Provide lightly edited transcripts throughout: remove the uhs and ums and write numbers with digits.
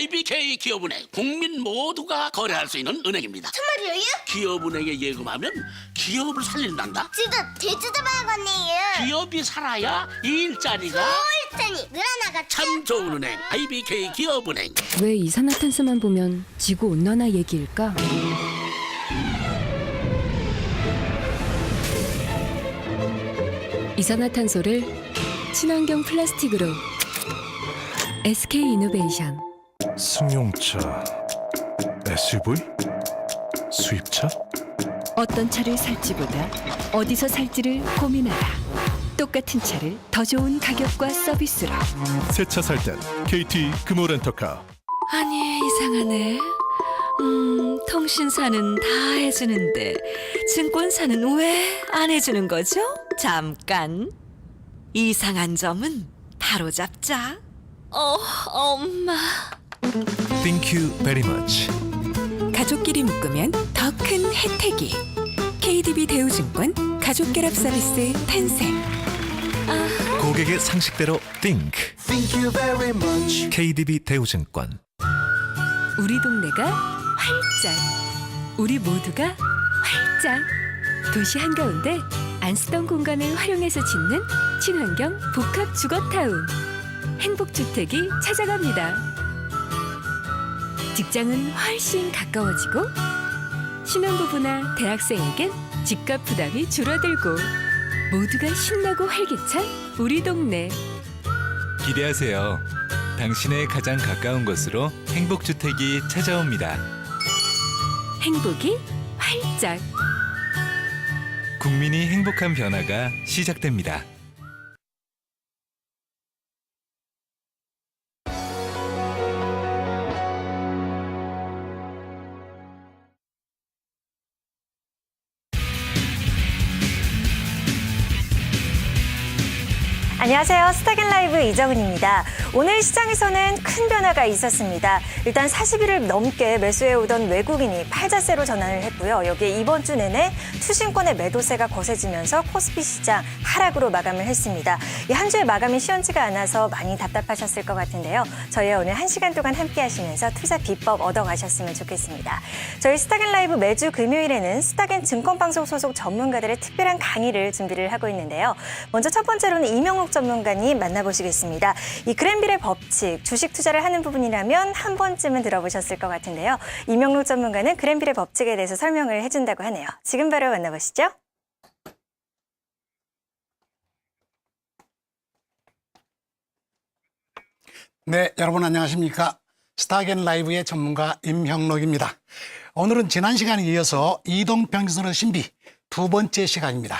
IBK 기업은행, 국민 모두가 거래할 수 있는 은행입니다. 정말이에요? 기업은행에 예금하면 기업을 살린단다. 지금 대주다봐야겠네요. 기업이 살아야 일자리가 옳다니 늘어나겠죠? 참 좋은 은행, IBK 기업은행. 왜 이산화탄소만 보면 지구온난화 얘기일까? 이산화탄소를 친환경 플라스틱으로 SK이노베이션. 승용차, SUV, 수입차? 어떤 차를 살지보다 어디서 살지를 고민하라. 똑같은 차를 더 좋은 가격과 서비스로. 새 차 살 땐 KT 금호렌터카. 아니 이상하네. 통신사는 다 해주는데 증권사는 왜 안 해주는 거죠? 잠깐. 이상한 점은 바로잡자. 엄마. Thank you very much. 가족끼리 묶으면 더 큰 혜택이. KDB 대우증권 가족결합 서비스 탄생. 고객의 상식대로 Think. KDB 대우증권. 우리 동네가 활짝, 우리 모두가 활짝. 도시 한가운데 안 쓰던 공간을 활용해서 짓는 친환경 복합 주거타운. 행복주택이 찾아갑니다. 직장은 훨씬 가까워지고 신혼부부나 대학생에겐 집값 부담이 줄어들고 모두가 신나고 활기찬 우리 동네. 기대하세요. 당신의 가장 가까운 곳으로 행복주택이 찾아옵니다. 행복이 활짝. 국민이 행복한 변화가 시작됩니다. 안녕하세요. 스타겐라이브 이정은입니다. 오늘 시장에서는 큰 변화가 있었습니다. 일단 40일을 넘게 매수해오던 외국인이 팔자세로 전환을 했고요. 여기에 이번 주 내내 투신권의 매도세가 거세지면서 코스피 시장 하락으로 마감을 했습니다. 이 한 주의 마감이 시원치가 않아서 많이 답답하셨을 것 같은데요. 저희와 오늘 1시간 동안 함께 하시면서 투자 비법 얻어가셨으면 좋겠습니다. 저희 스타겐라이브 매주 금요일에는 스타겐 증권방송 소속 전문가들의 특별한 강의를 준비를 하고 있는데요. 먼저 첫 번째로는 이명록 전문가님 만나보시겠습니다. 이 그랜빌의 법칙, 주식 투자를 하는 부분이라면 한 번쯤은 들어보셨을 것 같은데요. 이명록 전문가는 그랜빌의 법칙에 대해서 설명을 해준다고 하네요. 지금 바로 만나보시죠. 네, 여러분 안녕하십니까? 스타겐 라이브의 전문가 임형록입니다. 오늘은 지난 시간에 이어서 이동평균선의 신비 두 번째 시간입니다.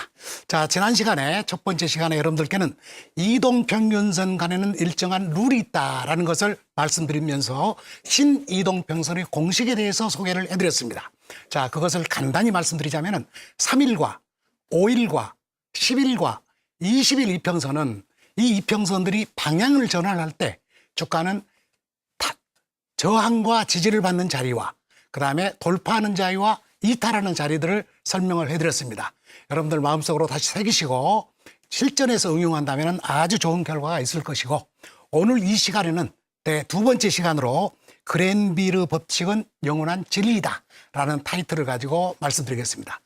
자, 지난 시간에 첫 번째 시간에 여러분들께는 이동평균선 간에는 일정한 룰이 있다라는 것을 말씀드리면서 신이동평균선의 공식에 대해서 소개를 해드렸습니다. 자, 그것을 간단히 말씀드리자면은 3일과 5일과 10일과 20일 이평선은 이 이평선들이 방향을 전환할 때 주가는 저항과 지지를 받는 자리와 그다음에 돌파하는 자리와 이탈하는 자리들을 설명을 해드렸습니다. 여러분들 마음속으로 다시 새기시고 실전에서 응용한다면 아주 좋은 결과가 있을 것이고 오늘 이 시간에는 두 번째 시간으로 그랜빌의 법칙은 영원한 진리이다 라는 타이틀을 가지고 말씀드리겠습니다.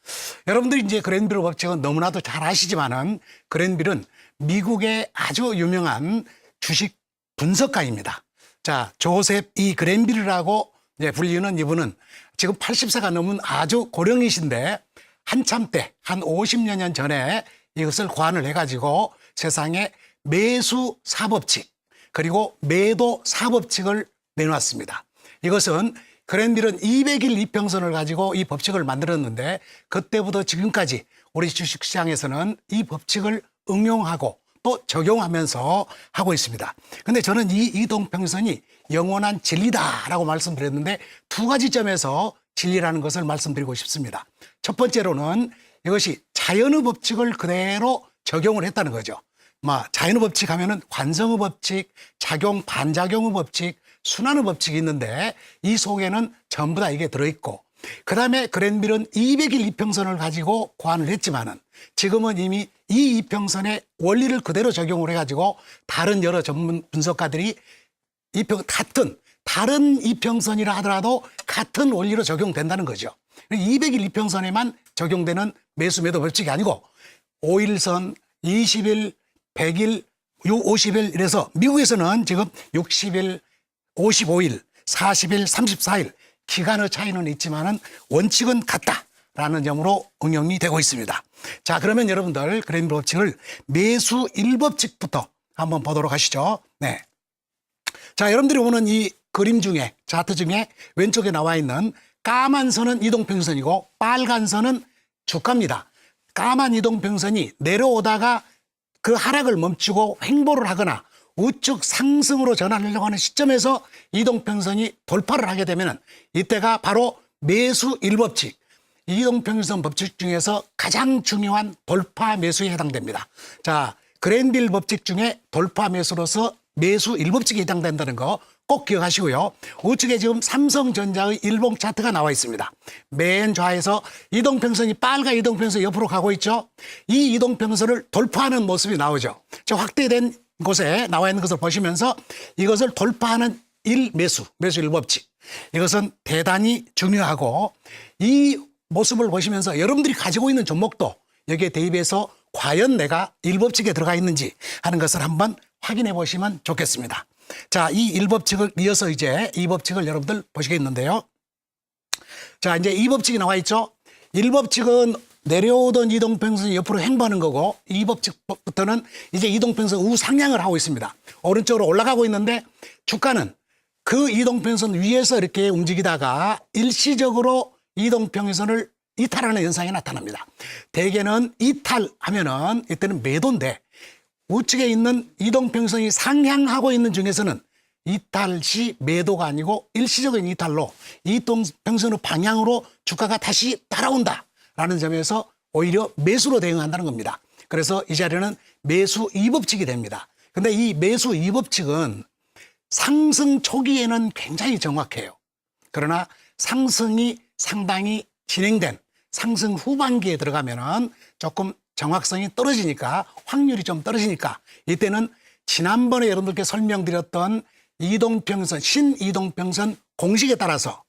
여러분들이 이제 그랜빌의 법칙은 너무나도 잘 아시지만은 그랜빌은 미국의 아주 유명한 주식 분석가입니다. 자, 조셉 E. 그랜빌이라고 불리는 이분은 지금 80세가 넘은 아주 고령이신데 한참 때, 한 50여 년 전에 이것을 고안을 해가지고 세상에 매수 사법칙 그리고 매도 사법칙을 내놓았습니다. 이것은 그랜빌은 200일 이평선을 가지고 이 법칙을 만들었는데 그때부터 지금까지 우리 주식시장에서는 이 법칙을 응용하고 또 적용하면서 하고 있습니다. 근데 저는 이 이동평균선이 영원한 진리다라고 말씀드렸는데 두 가지 점에서 진리라는 것을 말씀드리고 싶습니다. 첫 번째로는 이것이 자연의 법칙을 그대로 적용을 했다는 거죠. 자연의 법칙 하면은 관성의 법칙, 작용, 반작용의 법칙, 순환의 법칙이 있는데 이 속에는 전부 다 이게 들어있고 그다음에 그랜빌은 200일 이평선을 가지고 고안을 했지만은 지금은 이미 이 이평선의 원리를 그대로 적용을 해가지고 다른 여러 전문 분석가들이 같은 다른 이평선이라 하더라도 같은 원리로 적용된다는 거죠. 200일 이평선에만 적용되는 매수 매도 법칙이 아니고 5일선, 20일, 100일, 50일 이래서 미국에서는 지금 60일, 55일, 40일, 34일 기간의 차이는 있지만은 원칙은 같다라는 점으로 응용이 되고 있습니다. 자, 그러면 여러분들 그랜드 법칙을 매수 1법칙부터 한번 보도록 하시죠. 네. 자, 여러분들이 보는 이 그림 중에 차트 중에 왼쪽에 나와 있는 까만 선은 이동평선이고 빨간 선은 주가입니다. 까만 이동평선이 내려오다가 그 하락을 멈추고 횡보를 하거나 우측 상승으로 전환하려고 하는 시점에서 이동평선이 돌파를 하게 되면 이때가 바로 매수 1법칙, 이동평선 법칙 중에서 가장 중요한 돌파 매수에 해당됩니다. 자, 그랜빌 법칙 중에 돌파 매수로서 매수 1법칙에 해당된다는 거 꼭 기억하시고요. 우측에 지금 삼성전자의 일봉 차트가 나와 있습니다. 맨 좌에서 이동평선이 빨간 이동평선 옆으로 가고 있죠. 이 이동평선을 돌파하는 모습이 나오죠. 저 확대된 곳에 나와 있는 것을 보시면서 이것을 돌파하는 매수 1법칙. 이것은 대단히 중요하고 이 모습을 보시면서 여러분들이 가지고 있는 종목도 여기에 대입해서 과연 내가 1법칙에 들어가 있는지 하는 것을 한번 확인해 보시면 좋겠습니다. 자, 이 1법칙을 이어서 이제 2법칙을 여러분들 보시겠는데요. 자, 이제 2법칙이 나와 있죠. 1법칙은 내려오던 이동평선이 옆으로 횡보하는 거고 2법칙부터는 이제 이동평선 우상향을 하고 있습니다. 오른쪽으로 올라가고 있는데 주가는 그 이동평선 위에서 이렇게 움직이다가 일시적으로 이동평선을 이탈하는 현상이 나타납니다. 대개는 이탈하면은 이때는 매도인데 우측에 있는 이동평선이 상향하고 있는 중에서는 이탈 시 매도가 아니고 일시적인 이탈로 이동평선의 방향으로 주가가 다시 따라온다라는 점에서 오히려 매수로 대응한다는 겁니다. 그래서 이 자리는 매수 2법칙이 됩니다. 근데 이 매수 2법칙은 상승 초기에는 굉장히 정확해요. 그러나 상승이 상당히 진행된 상승 후반기에 들어가면은 조금 정확성이 떨어지니까 확률이 좀 떨어지니까 이때는 지난번에 여러분들께 설명드렸던 이동평선, 신이동평선 공식에 따라서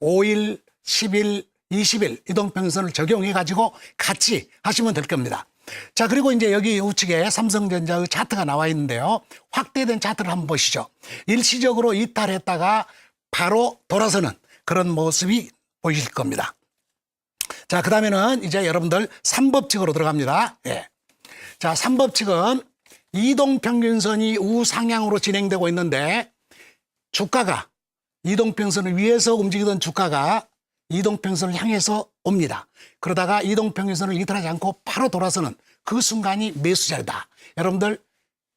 5일, 10일, 20일 이동평선을 적용해 가지고 같이 하시면 될 겁니다. 자, 그리고 이제 여기 우측에 삼성전자의 차트가 나와 있는데요. 확대된 차트를 한번 보시죠. 일시적으로 이탈했다가 바로 돌아서는 그런 모습이 보이실 겁니다. 자, 그 다음에는 이제 여러분들 3법칙으로 들어갑니다. 예. 자, 3법칙은 이동평균선이 우상향으로 진행되고 있는데 주가가 이동평선을 위에서 움직이던 주가가 이동평선을 향해서 옵니다. 그러다가 이동평균선을 이탈하지 않고 바로 돌아서는 그 순간이 매수자이다. 여러분들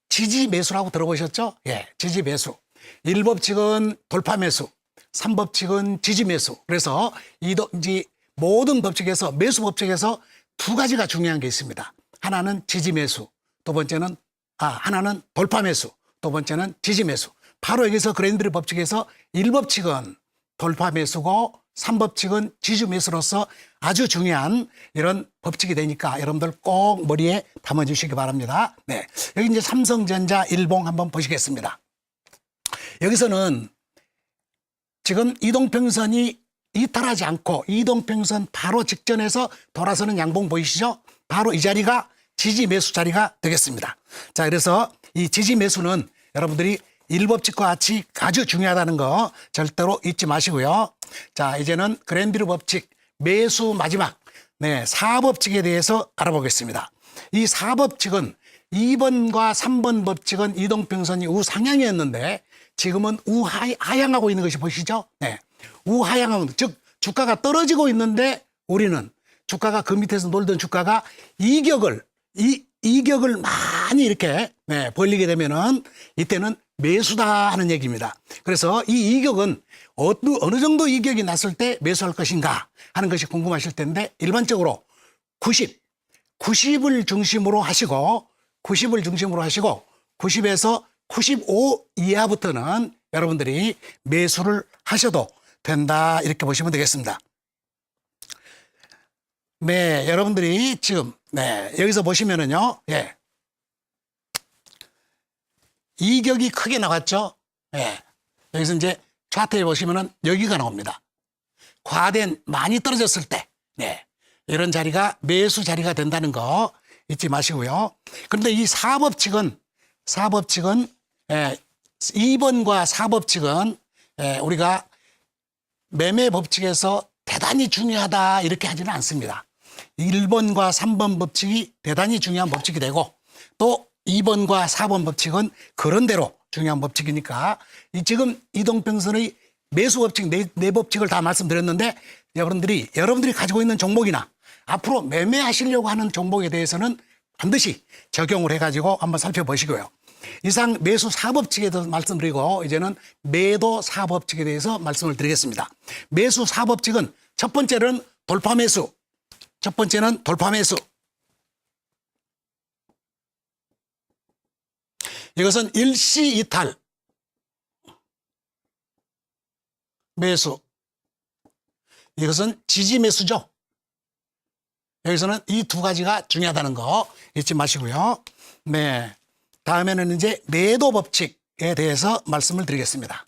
지지 매수라고 들어보셨죠? 예, 지지 매수. 1법칙은 돌파 매수, 3법칙은 지지 매수. 그래서 모든 법칙에서 매수 법칙에서 두 가지가 중요한 게 있습니다. 하나는 지지 매수, 두 번째는 하나는 돌파 매수, 두 번째는 지지 매수. 바로 여기서 그랜드 법칙에서 1법칙은 돌파 매수고 3법칙은 지지 매수로서 아주 중요한 이런 법칙이 되니까 여러분들 꼭 머리에 담아 주시기 바랍니다. 네. 여기 이제 삼성전자 일봉 한번 보시겠습니다. 여기서는 지금 이동평선이 이탈하지 않고 이동평선 바로 직전에서 돌아서는 양봉 보이시죠? 바로 이 자리가 지지 매수 자리가 되겠습니다. 자, 그래서 이 지지 매수는 여러분들이 1법칙과 같이 아주 중요하다는 거 절대로 잊지 마시고요. 자, 이제는 그랜비르 법칙 매수 마지막 4법칙에 대해서 알아보겠습니다. 이 4법칙은 2번과 3번 법칙은 이동평선이 우상향이었는데 지금은 우하향하고 있는 것이 보시죠? 네. 우하향하고, 즉 주가가 떨어지고 있는데 우리는 주가가 그 밑에서 놀던 주가가 이격을 많이 이렇게 벌리게 되면은 이때는 매수다 하는 얘기입니다. 그래서 이 이격은 어느 정도 이격이 났을 때 매수할 것인가 하는 것이 궁금하실 텐데 일반적으로 90을 중심으로 하시고 90에서 95 이하부터는 여러분들이 매수를 하셔도 된다 이렇게 보시면 되겠습니다. 네, 여러분들이 지금 여기서 보시면은요, 이격이 크게 나왔죠. 여기서 이제 차트에 보시면은 여기가 나옵니다. 과된 많이 떨어졌을 때 네, 이런 자리가 매수 자리가 된다는 거 잊지 마시고요. 그런데 이 4법칙은 2번과 4법칙은 우리가 매매 법칙에서 대단히 중요하다 이렇게 하지는 않습니다. 1번과 3번 법칙이 대단히 중요한 법칙이 되고 또 2번과 4번 법칙은 그런대로 중요한 법칙이니까 지금 이동평선의 매수 법칙 네 법칙을 다 말씀드렸는데 여러분들이 가지고 있는 종목이나 앞으로 매매하시려고 하는 종목에 대해서는 반드시 적용을 해가지고 한번 살펴보시고요. 이상 매수 4법칙에 대해서 말씀드리고 이제는 매도 4법칙에 대해서 말씀을 드리겠습니다. 매수 4법칙은 첫 번째는 돌파 매수. 첫 번째는 돌파 매수. 이것은 일시 이탈 매수. 이것은 지지 매수죠. 여기서는 이 두 가지가 중요하다는 거 잊지 마시고요. 네. 다음에는 이제 매도 법칙에 대해서 말씀을 드리겠습니다.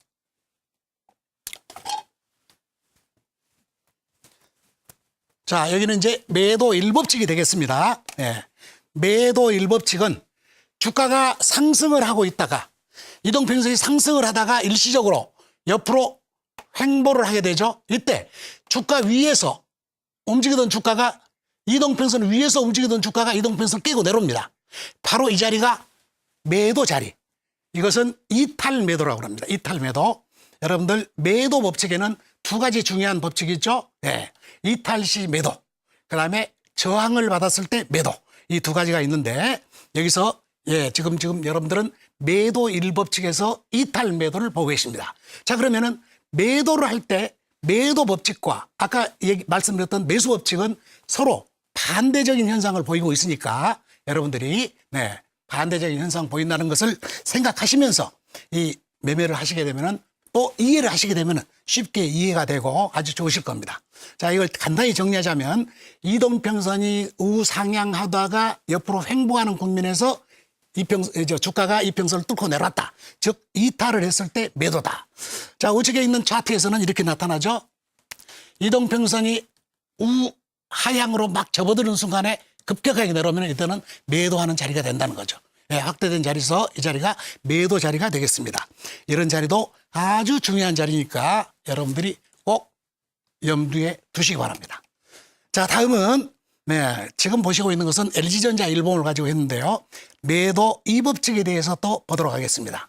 자, 여기는 이제 매도 1법칙이 되겠습니다. 네. 매도 1법칙은 주가가 상승을 하고 있다가 이동평선이 상승을 하다가 일시적으로 옆으로 횡보를 하게 되죠. 이때 주가 위에서 움직이던 주가가 이동평선 위에서 움직이던 주가가 이동평선을 깨고 내려옵니다. 바로 이 자리가 매도 자리. 이것은 이탈 매도라고 합니다. 이탈 매도. 여러분들 매도 법칙에는 두 가지 중요한 법칙이 있죠. 네. 이탈 시 매도. 그다음에 저항을 받았을 때 매도. 이 두 가지가 있는데 여기서 지금 여러분들은 매도 1법칙에서 이탈 매도를 보고 계십니다. 자, 그러면은 매도를 할 때 매도 법칙과 아까 말씀드렸던 매수 법칙은 서로 반대적인 현상을 보이고 있으니까 여러분들이 반대적인 현상 보인다는 것을 생각하시면서 이 매매를 하시게 되면은 또 이해를 하시게 되면은 쉽게 이해가 되고 아주 좋으실 겁니다. 자, 이걸 간단히 정리하자면 이동평선이 우상향하다가 옆으로 횡보하는 국면에서 주가가 이평선을 뚫고 내려왔다. 즉 이탈을 했을 때 매도다. 자, 우측에 있는 차트에서는 이렇게 나타나죠. 이동평선이 우하향으로 막 접어드는 순간에 급격하게 내려오면 이때는 매도하는 자리가 된다는 거죠. 확대된 자리에서 이 자리가 매도 자리가 되겠습니다. 이런 자리도 아주 중요한 자리니까 여러분들이 꼭 염두에 두시기 바랍니다. 자, 다음은 지금 보시고 있는 것은 LG전자 일봉을 가지고 했는데요. 매도 2법칙에 대해서 또 보도록 하겠습니다.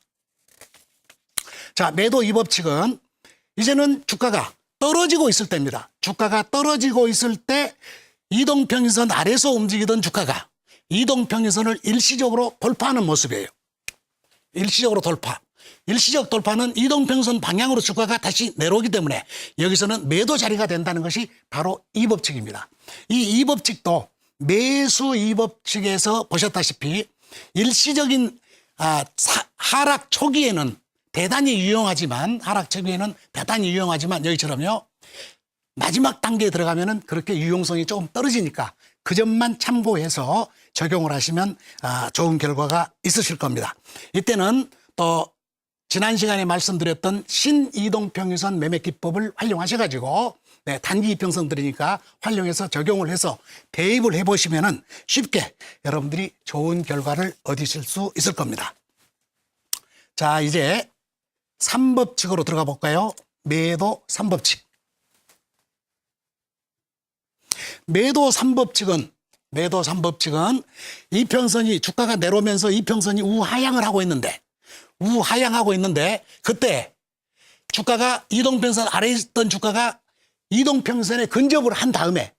자, 매도 2법칙은 이제는 주가가 떨어지고 있을 때입니다. 주가가 떨어지고 있을 때 이동평균선 아래서 움직이던 주가가 이동평균선을 일시적으로 돌파하는 모습이에요. 일시적으로 돌파. 일시적 돌파는 이동평균선 방향으로 주가가 다시 내려오기 때문에 여기서는 매도 자리가 된다는 것이 바로 이 법칙입니다. 이 법칙도 매수 2법칙에서 보셨다시피 일시적인 하락 초기에는 대단히 유용하지만 여기처럼요. 마지막 단계에 들어가면은 그렇게 유용성이 조금 떨어지니까 그 점만 참고해서 적용을 하시면 좋은 결과가 있으실 겁니다. 이때는 또 지난 시간에 말씀드렸던 신이동평균선 매매 기법을 활용하셔가지고 단기 이평선들이니까 활용해서 적용을 해서 대입을 해보시면은 쉽게 여러분들이 좋은 결과를 얻으실 수 있을 겁니다. 자, 이제 3법칙으로 들어가 볼까요? 매도 3법칙. 매도 3법칙은 이평선이 주가가 내려오면서 이평선이 우하향을 하고 있는데 그때 주가가 이동평선 아래에 있던 주가가 이동평선에 근접을 한 다음에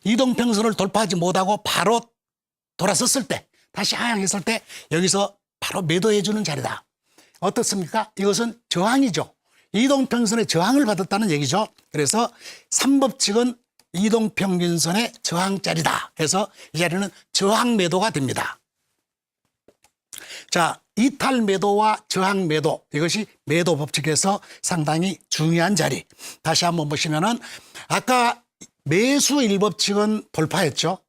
이동평선을 돌파하지 못하고 바로 돌아섰을 때 다시 하향했을 때 여기서 바로 매도해 주는 자리다. 어떻습니까? 이것은 저항이죠. 이동평선의 저항을 받았다는 얘기죠. 그래서 3법칙은 이동평균선의 저항자리다. 그래서 이 자리는 저항 매도가 됩니다. 자, 이탈 매도와 저항 매도, 이것이 매도 법칙에서 상당히 중요한 자리. 다시 한번 보시면은 아까 매수 1법칙은 돌파였죠.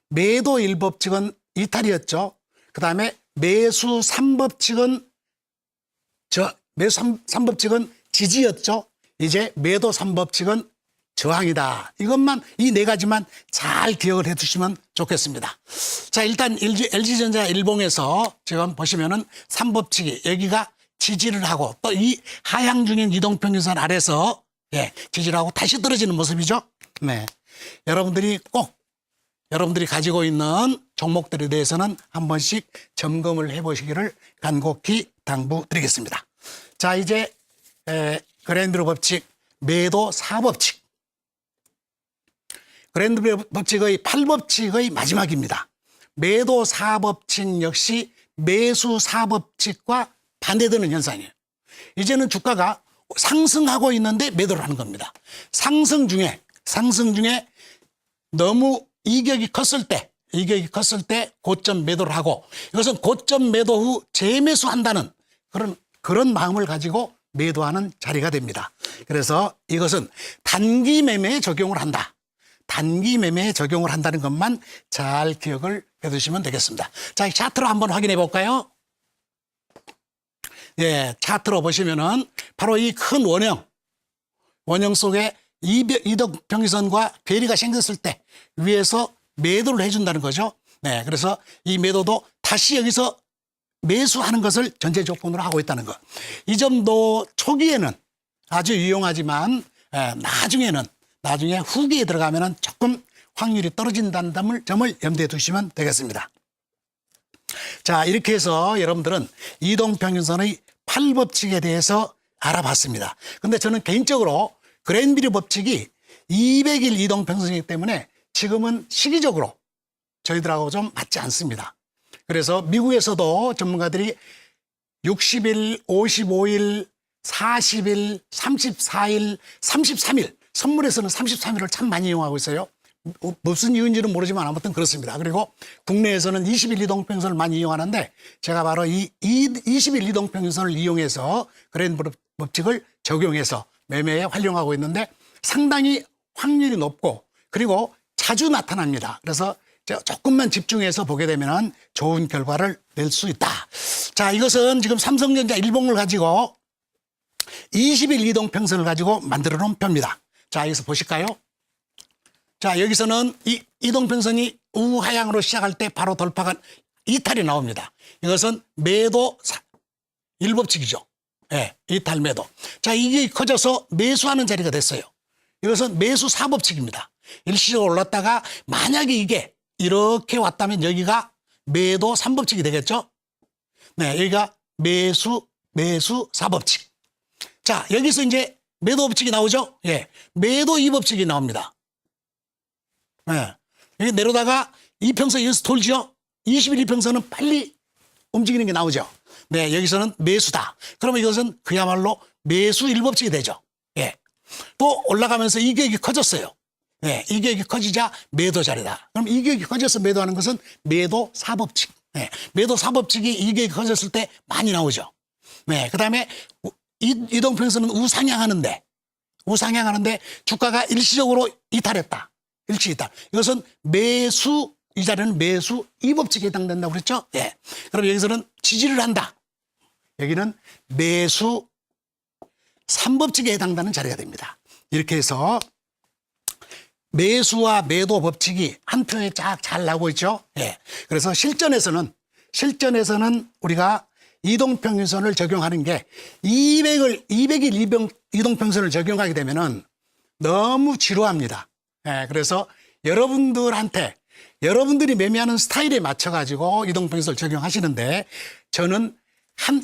매도 1법칙은 이탈이었죠. 그 다음에 매수 3법칙은 지지였죠. 이제 매도 3법칙은 저항이다. 이것만 이 네 가지만 잘 기억을 해 두시면 좋겠습니다. 자, 일단 LG전자 일봉에서 지금 보시면은 3법칙이 여기가 지지를 하고 또 이 하향 중인 이동평균선 아래서 지지를 하고 다시 떨어지는 모습이죠. 네. 여러분들이 가지고 있는 종목들에 대해서는 한 번씩 점검을 해 보시기를 간곡히 당부드리겠습니다. 자, 이제 그랜드로 법칙 매도 4법칙. 그랜드로 법칙의 8법칙의 마지막입니다. 매도 4법칙 역시 매수 4법칙과 반대되는 현상이에요. 이제는 주가가 상승하고 있는데 매도를 하는 겁니다. 상승 중에 너무 이격이 컸을 때 고점 매도를 하고, 이것은 고점 매도 후 재매수한다는 그런 마음을 가지고 매도하는 자리가 됩니다. 그래서 이것은 단기 매매에 적용을 한다. 단기 매매에 적용을 한다는 것만 잘 기억을 해 두시면 되겠습니다. 자, 차트로 한번 확인해 볼까요? 예, 차트로 보시면은 바로 이 큰 원형 속에 이동평균선과 괴리가 생겼을 때 위에서 매도를 해준다는 거죠. 네, 그래서 이 매도도 다시 여기서 매수하는 것을 전제 조건으로 하고 있다는 것. 이 점도 초기에는 아주 유용하지만 나중에 후기에 들어가면은 조금 확률이 떨어진다는 점을 염두에 두시면 되겠습니다. 자, 이렇게 해서 여러분들은 이동평균선의 8법칙에 대해서 알아봤습니다. 근데 저는 개인적으로 그랜비리 법칙이 200일 이동평균선이기 때문에 지금은 시기적으로 저희들하고 좀 맞지 않습니다. 그래서 미국에서도 전문가들이 60일, 55일, 40일, 34일, 33일, 선물에서는 33일을 참 많이 이용하고 있어요. 무슨 이유인지는 모르지만 아무튼 그렇습니다. 그리고 국내에서는 20일 이동평균선을 많이 이용하는데 제가 바로 이 20일 이동평균선을 이용해서 그랜비리 법칙을 적용해서 매매에 활용하고 있는데 상당히 확률이 높고 그리고 자주 나타납니다. 그래서 조금만 집중해서 보게 되면 좋은 결과를 낼 수 있다. 자, 이것은 지금 삼성전자 일봉을 가지고 20일 이동평선을 가지고 만들어 놓은 표입니다. 자, 여기서 보실까요? 자, 여기서는 이 이동평선이 우하향으로 시작할 때 바로 돌파가 이탈이 나옵니다. 이것은 매도 1법칙이죠. 예, 이탈 매도. 자, 이게 커져서 매수하는 자리가 됐어요. 이것은 매수 4법칙입니다. 일시적으로 올랐다가 만약에 이게 이렇게 왔다면 여기가 매도 3법칙이 되겠죠? 네, 여기가 매수 4법칙. 자, 여기서 이제 매도 법칙이 나오죠? 예. 매도 2법칙이 나옵니다. 예. 여기 내려다가 이평선 여기서 돌죠? 20일 이평선은 빨리 움직이는 게 나오죠? 네, 여기서는 매수다. 그러면 이것은 그야말로 매수 1법칙이 되죠. 예. 또 올라가면서 이격이 커졌어요. 네, 이격이 커지자 매도 자리다. 그럼 이격이 커져서 매도하는 것은 매도 4법칙. 네, 매도 4법칙이 이격이 커졌을 때 많이 나오죠. 네, 그 다음에 이동평선은 우상향하는데 주가가 일시적으로 이탈했다. 일시 이탈. 이것은 매수, 이 자리는 매수 2법칙에 해당된다고 그랬죠? 예. 그럼 여기서는 지지를 한다. 여기는 매수 3법칙에 해당되는 자리가 됩니다. 이렇게 해서 매수와 매도 법칙이 한 표에 쫙 잘 나오고 있죠. 예. 그래서 실전에서는 우리가 이동평균선을 적용하는 게 200일 이동평균선을 적용하게 되면은 너무 지루합니다. 예. 그래서 여러분들이 매매하는 스타일에 맞춰가지고 이동평균선을 적용하시는데 저는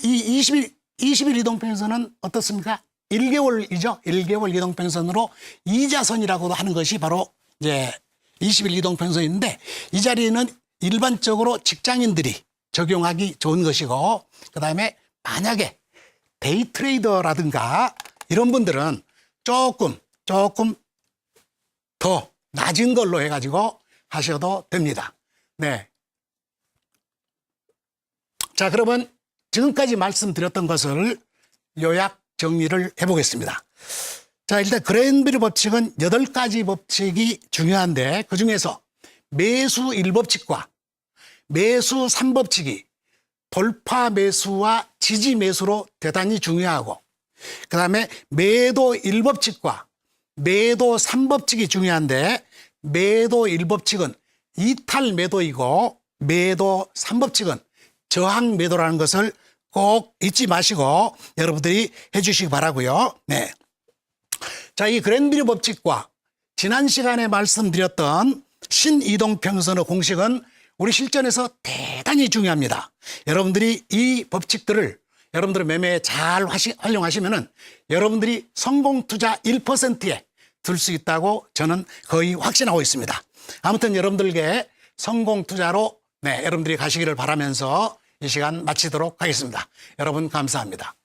이 20일 이동평균선은 어떻습니까? 1개월이죠. 1개월 이동평균선으로 이자선이라고도 하는 것이 바로 이제 20일 이동평균선인데 이 자리에는 일반적으로 직장인들이 적용하기 좋은 것이고 그다음에 만약에 데이 트레이더라든가 이런 분들은 조금 더 낮은 걸로 해가지고 하셔도 됩니다. 네. 자, 그러면 지금까지 말씀드렸던 것을 요약 정리를 해보겠습니다. 자, 일단 그랜비리 법칙은 8가지 법칙이 중요한데 그중에서 매수 1법칙과 매수 3법칙이 돌파 매수와 지지 매수로 대단히 중요하고 그다음에 매도 1법칙과 매도 3법칙이 중요한데 매도 1법칙은 이탈 매도이고 매도 3법칙은 저항 매도라는 것을 꼭 잊지 마시고 여러분들이 해주시기 바라고요. 네. 자, 이 그랜비리 법칙과 지난 시간에 말씀드렸던 신이동평선의 공식은 우리 실전에서 대단히 중요합니다. 여러분들이 이 법칙들을 여러분들의 매매에 잘 활용하시면은 여러분들이 성공 투자 1%에 들 수 있다고 저는 거의 확신하고 있습니다. 아무튼 여러분들께 성공 투자로 여러분들이 가시기를 바라면서 이 시간 마치도록 하겠습니다. 여러분 감사합니다.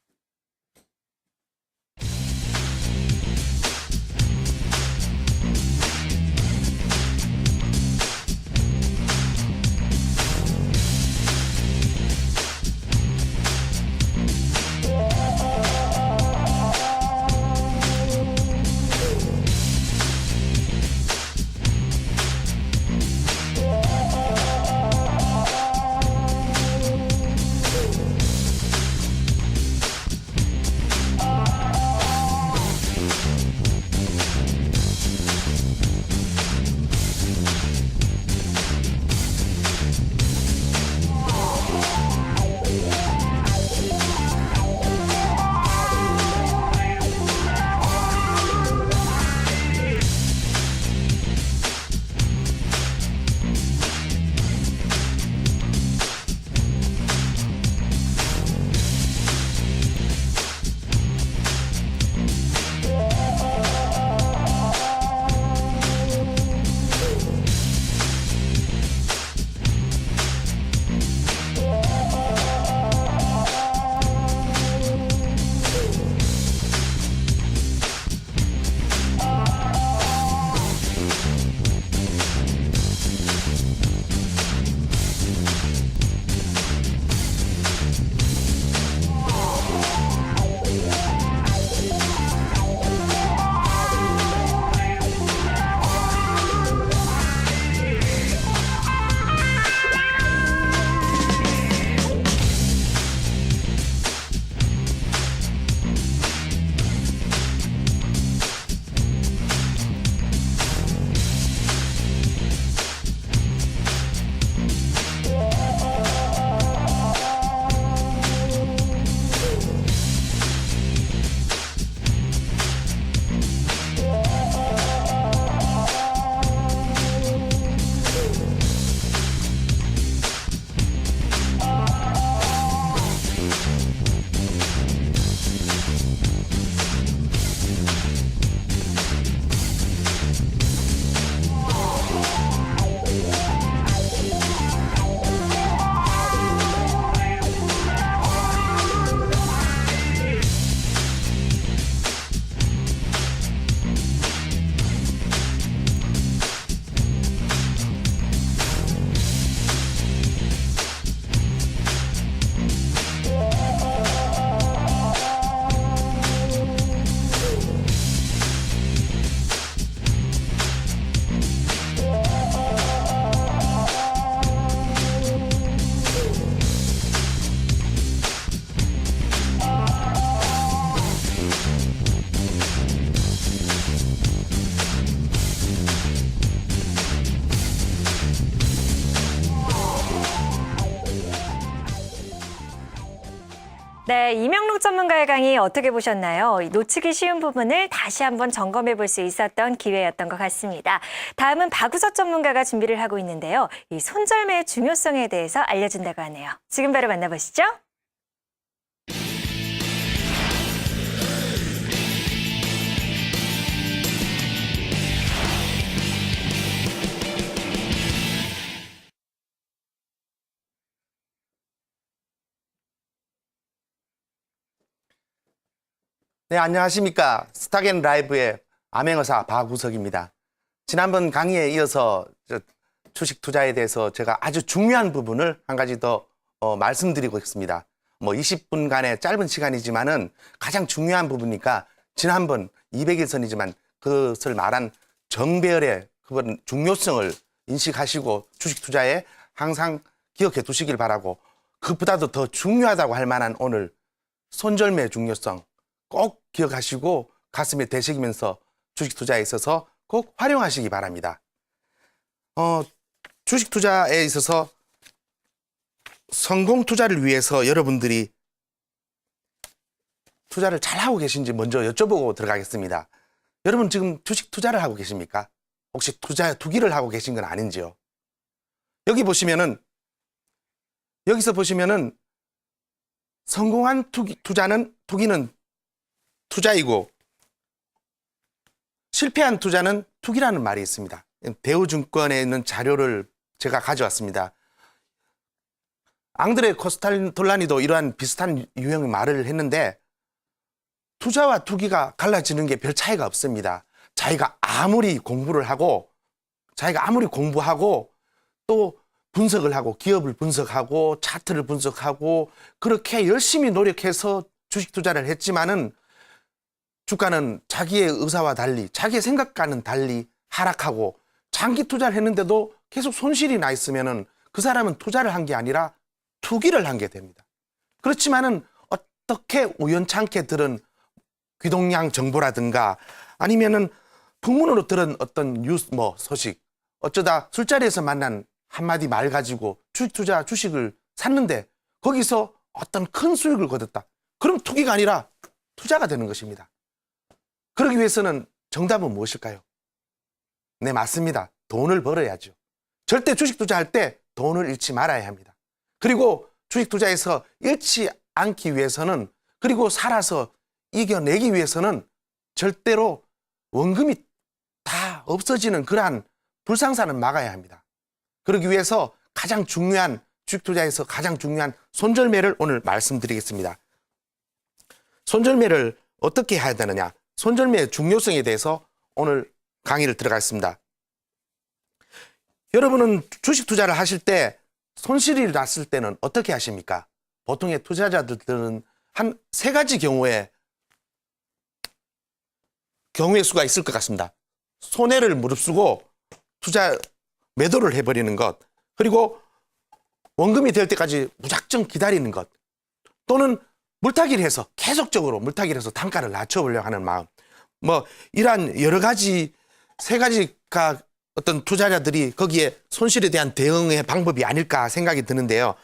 네, 이명록 전문가의 강의 어떻게 보셨나요? 놓치기 쉬운 부분을 다시 한번 점검해 볼 수 있었던 기회였던 것 같습니다. 다음은 박우석 전문가가 준비를 하고 있는데요. 이 손절매의 중요성에 대해서 알려준다고 하네요. 지금 바로 만나보시죠. 네, 안녕하십니까. 스타겐 라이브의 암행어사 박우석입니다. 지난번 강의에 이어서 주식 투자에 대해서 제가 아주 중요한 부분을 한 가지 더 말씀드리고 있습니다. 20분간의 짧은 시간이지만은 가장 중요한 부분이니까 지난번 200일선이지만 그것을 말한 정배열의 그런 중요성을 인식하시고 주식 투자에 항상 기억해 두시길 바라고, 그것보다도 더 중요하다고 할 만한 오늘 손절매의 중요성, 꼭 기억하시고 가슴에 대새기면서 주식 투자에 있어서 꼭 활용하시기 바랍니다. 주식 투자에 있어서 성공 투자를 위해서 여러분들이 투자를 잘 하고 계신지 먼저 여쭤보고 들어가겠습니다. 여러분 지금 주식 투자를 하고 계십니까? 혹시 투기를 하고 계신 건 아닌지요? 여기서 보시면은 성공한 투기는 투자이고 실패한 투자는 투기라는 말이 있습니다. 대우증권에 있는 자료를 제가 가져왔습니다. 앙드레 코스탈돌라니도 이러한 비슷한 유형의 말을 했는데 투자와 투기가 갈라지는 게 별 차이가 없습니다. 자기가 아무리 공부하고 또 분석을 하고 기업을 분석하고 차트를 분석하고 그렇게 열심히 노력해서 주식 투자를 했지만은 주가는 자기의 의사와 달리 자기의 생각과는 달리 하락하고 장기 투자를 했는데도 계속 손실이 나 있으면은 그 사람은 투자를 한 게 아니라 투기를 한 게 됩니다. 그렇지만은 어떻게 우연찮게 들은 귀동냥 정보라든가 아니면은 풍문으로 들은 어떤 뉴스 소식 어쩌다 술자리에서 만난 한마디 말 가지고 주식을 샀는데 거기서 어떤 큰 수익을 거뒀다. 그럼 투기가 아니라 투자가 되는 것입니다. 그러기 위해서는 정답은 무엇일까요? 네, 맞습니다. 돈을 벌어야죠. 절대 주식 투자할 때 돈을 잃지 말아야 합니다. 그리고 주식 투자에서 잃지 않기 위해서는 그리고 살아서 이겨내기 위해서는 절대로 원금이 다 없어지는 그러한 불상사는 막아야 합니다. 그러기 위해서 주식 투자에서 가장 중요한 손절매를 오늘 말씀드리겠습니다. 손절매를 어떻게 해야 되느냐? 손절매의 중요성에 대해서 오늘 강의를 들어가겠습니다. 여러분은 주식 투자를 하실 때 손실이 났을 때는 어떻게 하십니까? 보통의 투자자들은 한 3가지 경우의 수가 있을 것 같습니다. 손해를 무릅쓰고 매도를 해버리는 것, 그리고 원금이 될 때까지 무작정 기다리는 것, 또는 물타기를 해서 계속적으로 단가를 낮춰보려고 하는 마음, 이러한 여러 가지 3가지가 어떤 투자자들이 거기에 손실에 대한 대응의 방법이 아닐까 생각이 드는데요.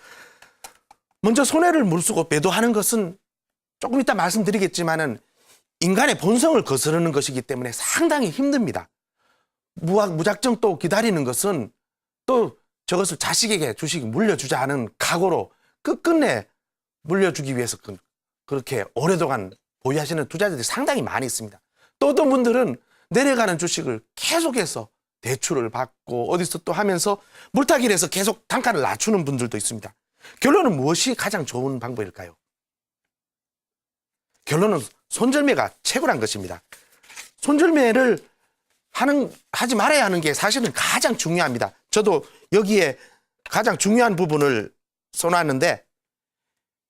먼저 손해를 무릅쓰고 매도하는 것은 조금 이따 말씀드리겠지만은 인간의 본성을 거스르는 것이기 때문에 상당히 힘듭니다. 무작정 또 기다리는 것은 또 저것을 자식에게 주식을 물려주자 하는 각오로 끝끝내 물려주기 위해서 그렇게 오랫동안 보유하시는 투자자들이 상당히 많이 있습니다. 또 어떤 분들은 내려가는 주식을 계속해서 대출을 받고 어디서 또 하면서 물타기를 해서 계속 단가를 낮추는 분들도 있습니다. 결론은 무엇이 가장 좋은 방법일까요? 결론은 손절매가 최고란 것입니다. 손절매를 하지 말아야 하는 게 사실은 가장 중요합니다. 저도 여기에 가장 중요한 부분을 써놨는데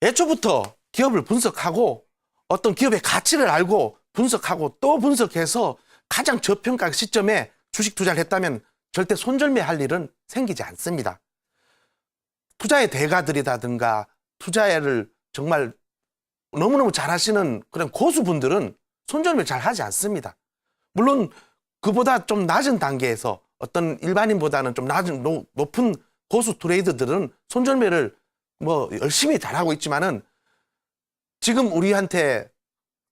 애초부터 기업을 분석하고 어떤 기업의 가치를 알고 분석하고 또 분석해서 가장 저평가 시점에 주식 투자를 했다면 절대 손절매 할 일은 생기지 않습니다. 투자의 대가들이라든가 투자를 정말 너무너무 잘하시는 그런 고수분들은 손절매 잘 하지 않습니다. 물론 그보다 좀 낮은 단계에서 어떤 일반인보다는 좀 높은 고수 트레이더들은 손절매를 열심히 잘하고 있지만은 지금 우리한테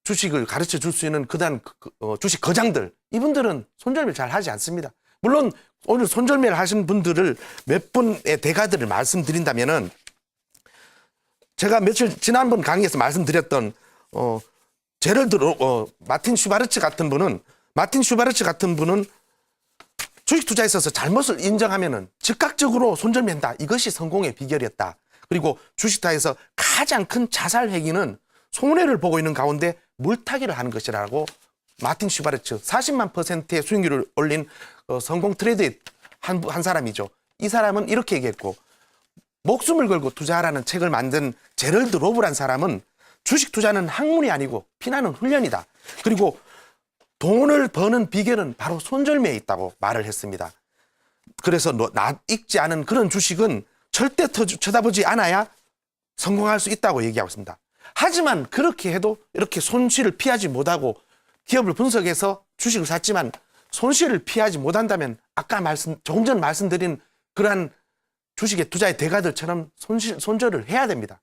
주식을 가르쳐 줄 수 있는 주식 거장들, 이분들은 손절매를 잘 하지 않습니다. 물론 오늘 손절매를 하신 분들을 몇 분의 대가들을 말씀드린다면은 제가 지난번 강의에서 말씀드렸던 예를 들어 마틴 슈바르츠 같은 분은 주식 투자에 있어서 잘못을 인정하면은 즉각적으로 손절매한다. 이것이 성공의 비결이었다. 그리고 주식 투자에서 가장 큰 자살 회기는 손해를 보고 있는 가운데 물타기를 하는 것이라고 마틴 슈바르츠 40만 %의 수익률을 올린 성공 트레이드의 한 사람이죠. 이 사람은 이렇게 얘기했고, 목숨을 걸고 투자하라는 책을 만든 제럴드 로브란 사람은 주식 투자는 학문이 아니고 피나는 훈련이다. 그리고 돈을 버는 비결은 바로 손절매에 있다고 말을 했습니다. 그래서 낯익지 않은 그런 주식은 절대 쳐다보지 않아야 성공할 수 있다고 얘기하고 있습니다. 하지만 그렇게 해도 이렇게 손실을 피하지 못하고 기업을 분석해서 주식을 샀지만 손실을 피하지 못한다면 아까 조금 전 말씀드린 그러한 주식의 투자의 대가들처럼 손절을 해야 됩니다.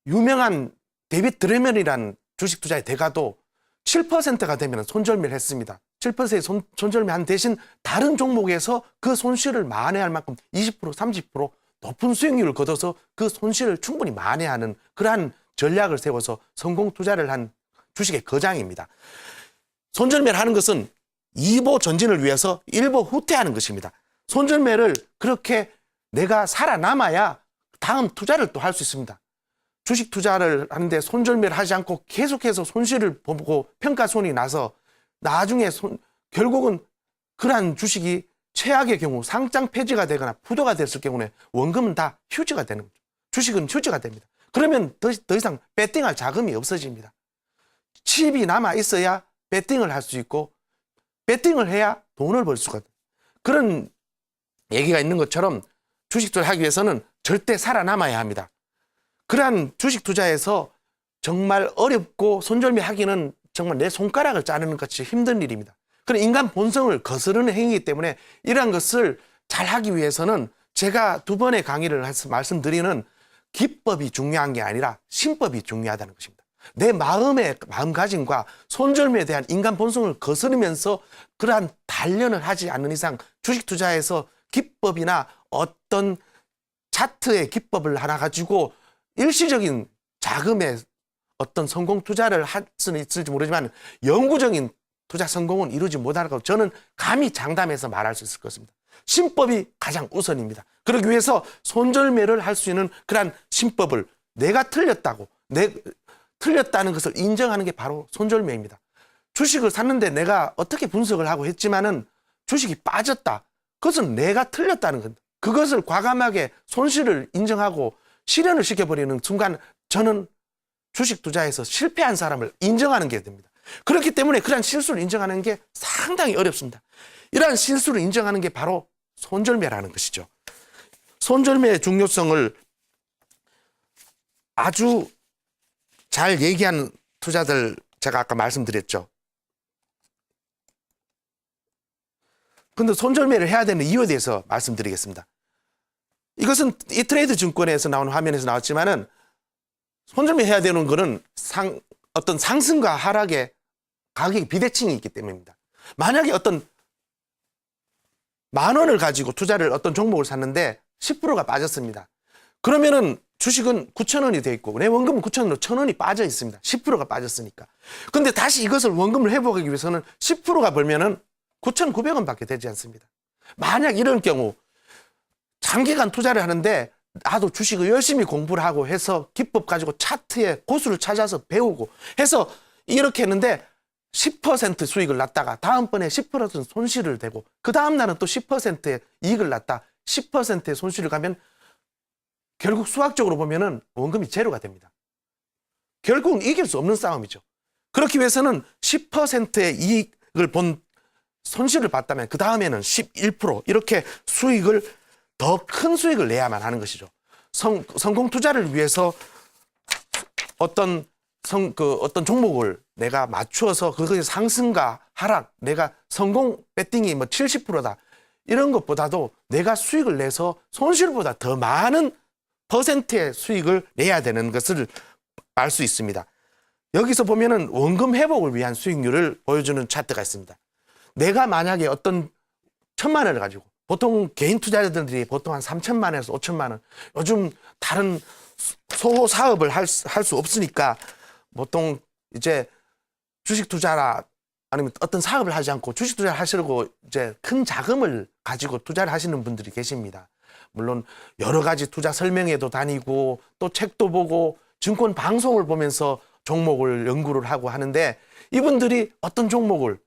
유명한 데이빗 드레멜이라는 주식 투자의 대가도 7%가 되면 손절매를 했습니다. 7% 손절매한 대신 다른 종목에서 그 손실을 만회할 만큼 20%, 30% 높은 수익률을 거둬서 그 손실을 충분히 만회하는 그러한 전략을 세워서 성공 투자를 한 주식의 거장입니다. 손절매를 하는 것은 2보 전진을 위해서 1보 후퇴하는 것입니다. 손절매를 그렇게 내가 살아남아야 다음 투자를 또 할 수 있습니다. 주식 투자를 하는데 손절매를 하지 않고 계속해서 손실을 보고 평가손이 나서 나중에 결국은 그러한 주식이 최악의 경우 상장 폐지가 되거나 부도가 됐을 경우에 원금은 다 휴지가 되는 거죠. 주식은 휴지가 됩니다. 그러면 더 이상 배팅할 자금이 없어집니다. 칩이 남아 있어야 배팅을 할 수 있고 배팅을 해야 돈을 벌 수가 있다. 그런 얘기가 있는 것처럼 주식 투자를 하기 위해서는 절대 살아남아야 합니다. 그러한 주식 투자에서 정말 어렵고 손절매 하기는 정말 내 손가락을 자르는 것 같이 힘든 일입니다. 그런 인간 본성을 거스르는 행위이기 때문에 이러한 것을 잘 하기 위해서는 제가 2번의 강의를 말씀드리는 기법이 중요한 게 아니라 신법이 중요하다는 것입니다. 내 마음의 마음가짐과 손절매에 대한 인간 본성을 거스르면서 그러한 단련을 하지 않는 이상 주식 투자에서 기법이나 어떤 차트의 기법을 하나 가지고 일시적인 자금의 어떤 성공 투자를 할 수는 있을지 모르지만 영구적인 투자 성공은 이루지 못하라고 저는 감히 장담해서 말할 수 있을 것입니다. 신법이 가장 우선입니다. 그러기 위해서 손절매를 할 수 있는 그러한 신법을 내가 틀렸다는 것을 인정하는 게 바로 손절매입니다. 주식을 샀는데 내가 어떻게 분석을 하고 했지만은 주식이 빠졌다. 그것은 내가 틀렸다는 겁니다. 그것을 과감하게 손실을 인정하고 실현을 시켜버리는 순간 저는 주식 투자에서 실패한 사람을 인정하는 게 됩니다. 그렇기 때문에 그러한 실수를 인정하는 게 상당히 어렵습니다. 이러한 실수를 인정하는 게 바로 손절매라는 것이죠. 손절매의 중요성을 아주 잘 얘기한 투자들 제가 아까 말씀드렸죠. 근데 손절매를 해야 되는 이유에 대해서 말씀드리겠습니다. 이것은 이 트레이드 증권에서 나오는 화면에서 나왔지만은 손절매 해야 되는 거는 어떤 상승과 하락의 가격의 비대칭이 있기 때문입니다. 만약에 어떤 10,000원을 가지고 투자를 어떤 종목을 샀는데 10%가 빠졌습니다. 그러면은 주식은 9,000원이 돼 있고 내 원금은 9,000원으로 1,000원이 빠져 있습니다. 10%가 빠졌으니까. 근데 다시 이것을 원금을 회복하기 위해서는 10%가 벌면은 9,900원밖에 되지 않습니다. 만약 이런 경우 장기간 투자를 하는데 나도 주식을 열심히 공부를 하고 해서 기법 가지고 차트에 고수를 찾아서 배우고 해서 이렇게 했는데 10% 수익을 났다가 다음번에 10% 손실을 대고 그 다음 날은 또 10%의 이익을 났다. 10%의 손실을 가면 결국 수학적으로 보면은 원금이 제로가 됩니다. 결국은 이길 수 없는 싸움이죠. 그렇기 위해서는 10%의 이익을 본 손실을 봤다면 그 다음에는 11% 이렇게 수익을 더 큰 수익을 내야만 하는 것이죠. 성공 투자를 위해서 어떤 종목을 내가 맞추어서 그것의 상승과 하락, 내가 성공 배팅이 70%다. 이런 것보다도 내가 수익을 내서 손실보다 더 많은 퍼센트의 수익을 내야 되는 것을 알 수 있습니다. 여기서 보면은 원금 회복을 위한 수익률을 보여주는 차트가 있습니다. 내가 만약에 어떤 1,000만 원을 가지고 보통 개인 투자자들이 보통 한 3,000만 원에서 5,000만 원 요즘 다른 소호 사업을 할 수 없으니까 보통 이제 주식 투자나 아니면 어떤 사업을 하지 않고 주식 투자를 하시려고 이제 큰 자금을 가지고 투자를 하시는 분들이 계십니다. 물론 여러 가지 투자 설명회도 다니고 또 책도 보고 증권 방송을 보면서 종목을 연구를 하고 하는데 이분들이 어떤 종목을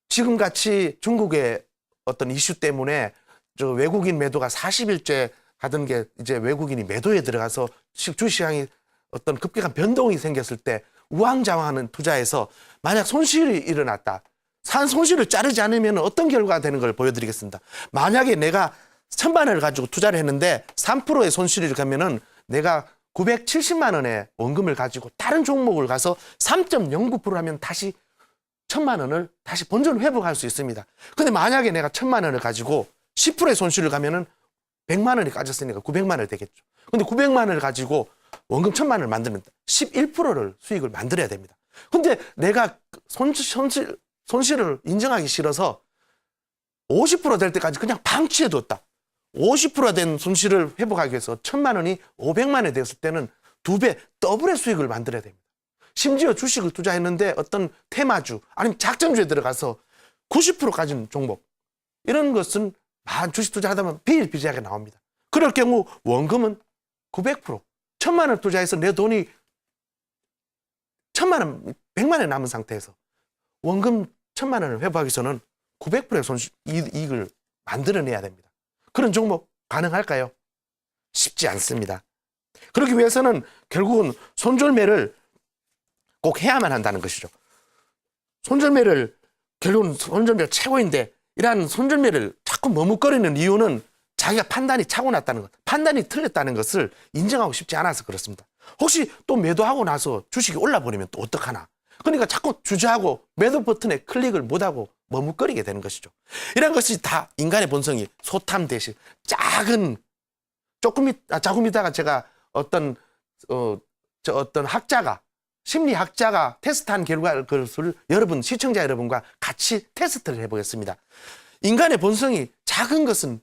지금같이 중국의 어떤 이슈 때문에 저 외국인 매도가 40일째 가던 게 이제 외국인이 매도에 들어가서 주식시장이 어떤 급격한 변동이 생겼을 때 우왕좌왕하는 투자에서 만약 손실이 일어났다. 산 손실을 자르지 않으면 어떤 결과가 되는 걸 보여드리겠습니다. 만약에 내가 1,000만 원을 가지고 투자를 했는데 3%의 손실이 가면은 내가 970만 원의 원금을 가지고 다른 종목을 가서 3.09% 하면 다시 1,000만 원을 다시 본전 회복할 수 있습니다. 근데 만약에 내가 1,000만 원을 가지고 10%의 손실을 가면은 100만 원이 까졌으니까 900만 원이 되겠죠. 근데 900만 원을 가지고 원금 1,000만 원을 만들면 11%를 수익을 만들어야 됩니다. 근데 내가 손실을 인정하기 싫어서 50% 될 때까지 그냥 방치해뒀다. 50%가 된 손실을 회복하기 위해서 1,000만 원이 500만 원이 됐을 때는 2배, 더블의 수익을 만들어야 됩니다. 심지어 주식을 투자했는데 어떤 테마주 아니면 작전주에 들어가서 90% 가진 종목 이런 것은 주식 투자하다 보면 비일비재하게 나옵니다. 그럴 경우 원금은 900%, 1,000만 원 투자해서 내 돈이 1,000만 원, 100만 원 남은 상태에서 원금 1,000만 원을 회복하기 위해서는 900%의 이익을 만들어내야 됩니다. 그런 종목 가능할까요? 쉽지 않습니다. 그러기 위해서는 결국은 손절매를 꼭 해야만 한다는 것이죠. 손절매를 결국은 손절매가 최고인데 이러한 손절매를 자꾸 머뭇거리는 이유는 자기가 판단이 타고났다는 것, 판단이 틀렸다는 것을 인정하고 싶지 않아서 그렇습니다. 혹시 또 매도하고 나서 주식이 올라버리면 또 어떡하나. 그러니까 자꾸 주저하고 매도 버튼에 클릭을 못하고 머뭇거리게 되는 것이죠. 이런 것이 다 인간의 본성이 소탐 대신 조금 있다가 제가 어떤 학자가 심리학자가 테스트한 결과 그것을 여러분 시청자 여러분과 같이 테스트를 해보겠습니다. 인간의 본성이 작은 것은